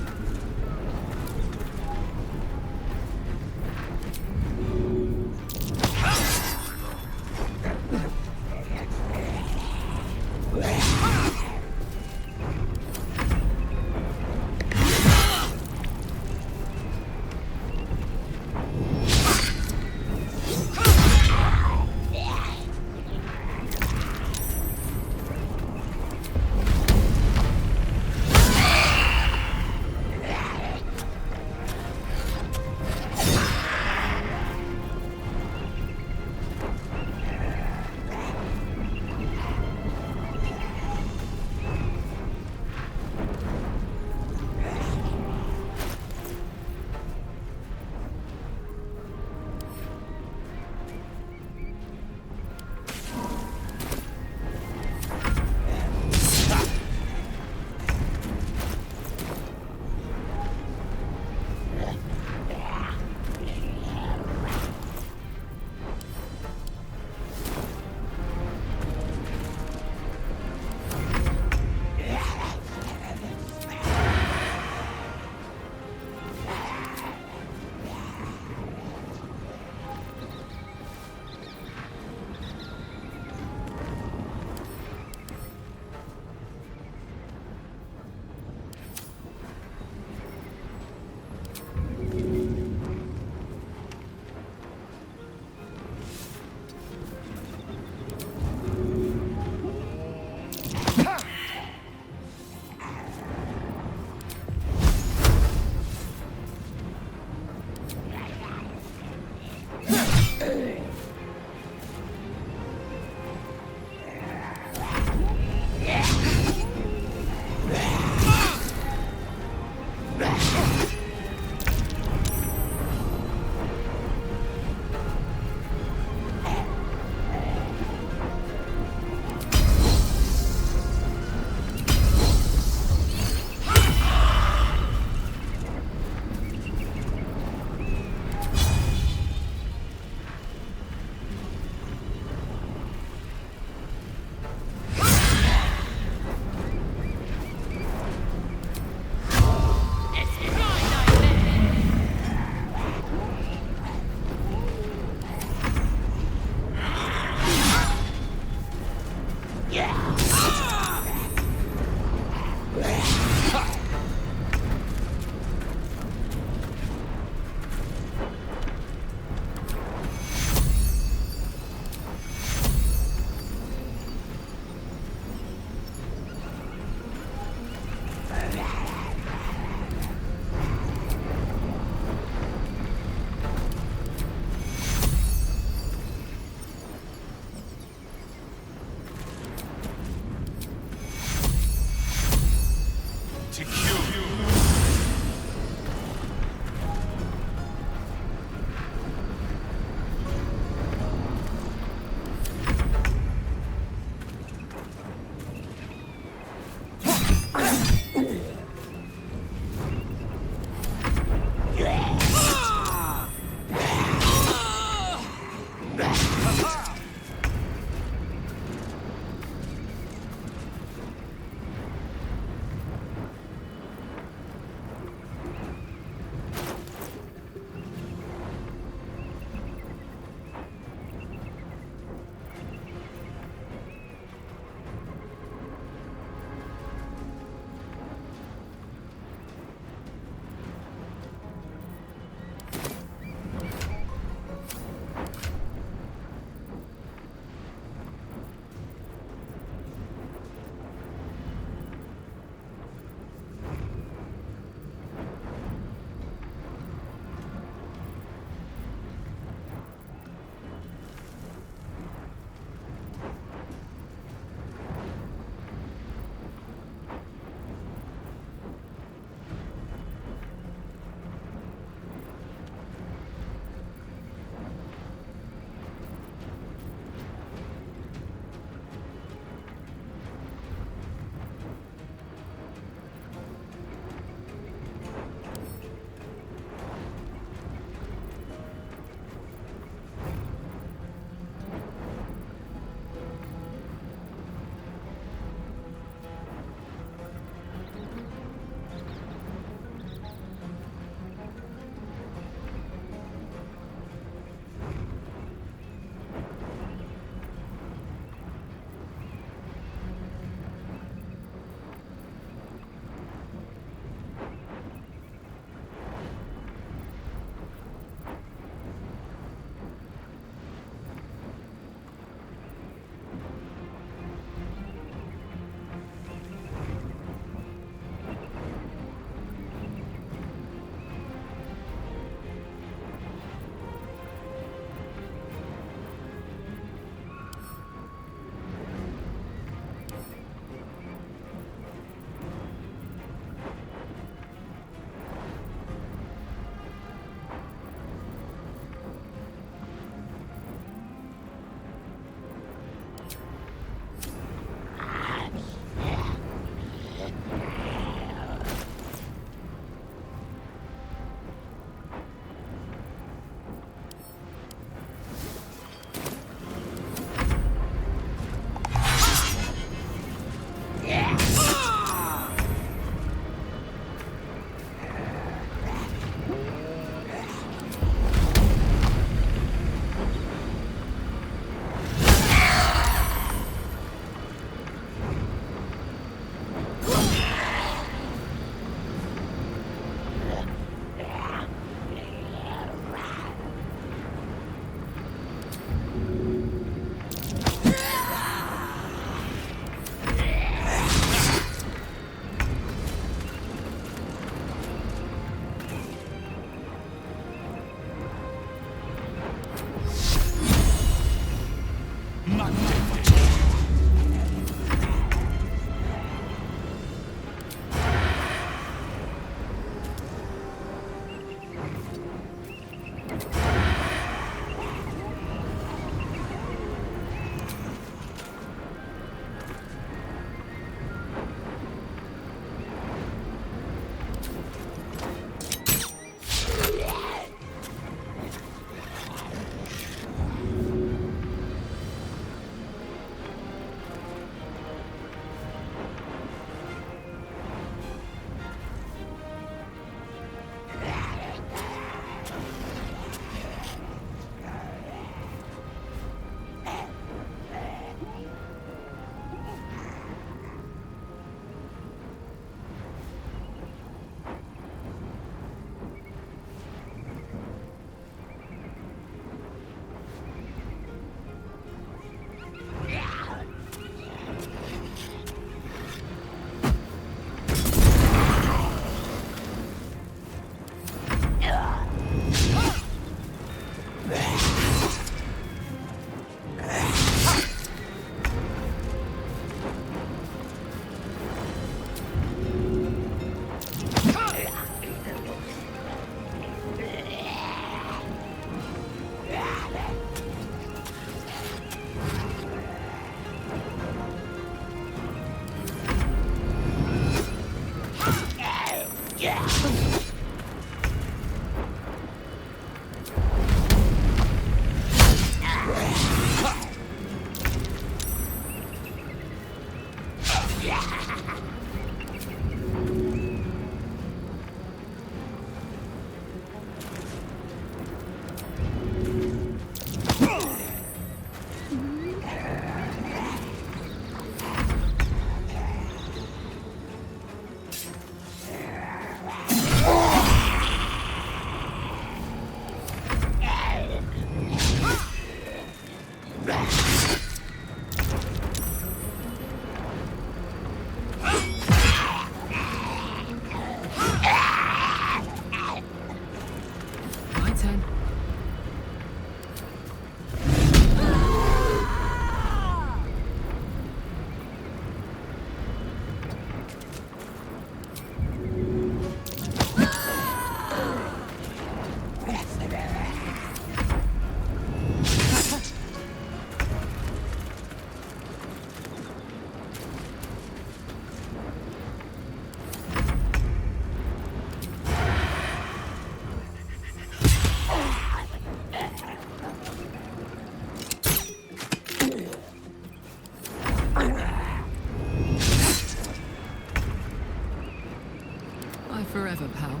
Forever, pal.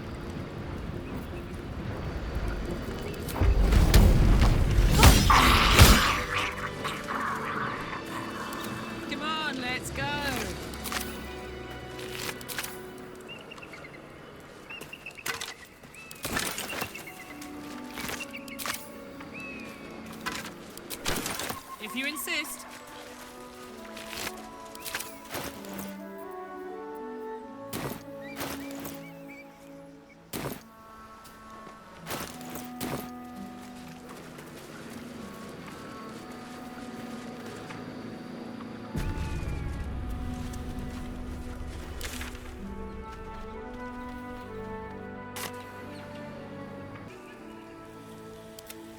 Come on, let's go. If you insist.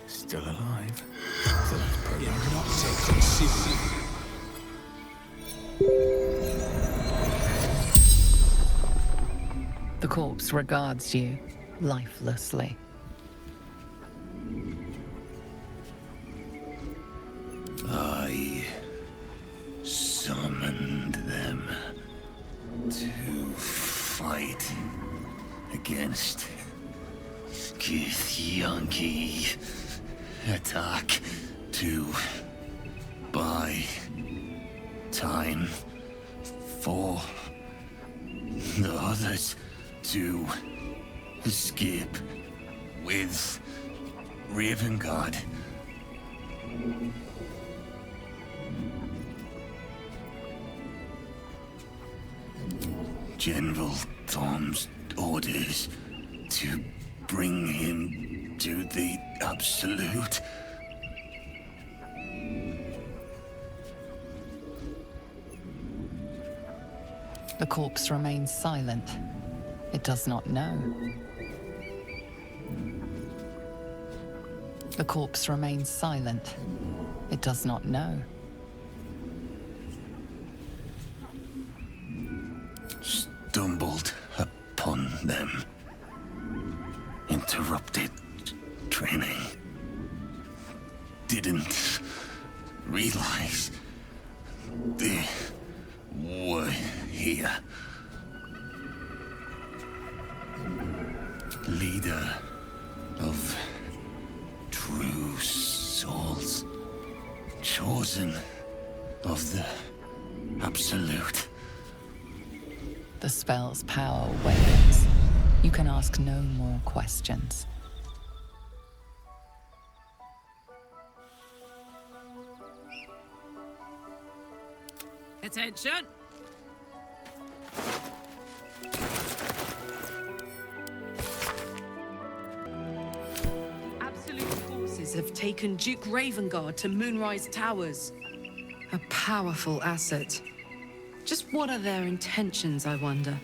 Still alive. You're not taken seriously. The corpse regards you lifelessly. I summoned them to fight against Githyanki. Attack to buy time for the others to escape with Ravengard. General Tom's orders to bring him to the Absolute. The corpse remains silent. It does not know. The corpse remains silent. It does not know. Stumbled upon them. Interrupted training. Didn't realize they were here. Leader of true souls. Chosen of the Absolute. The spell's power wanes. You can ask no more questions. Attention! Absolute forces have taken Duke Ravengard to Moonrise Towers. A powerful asset. Just what are their intentions, I wonder?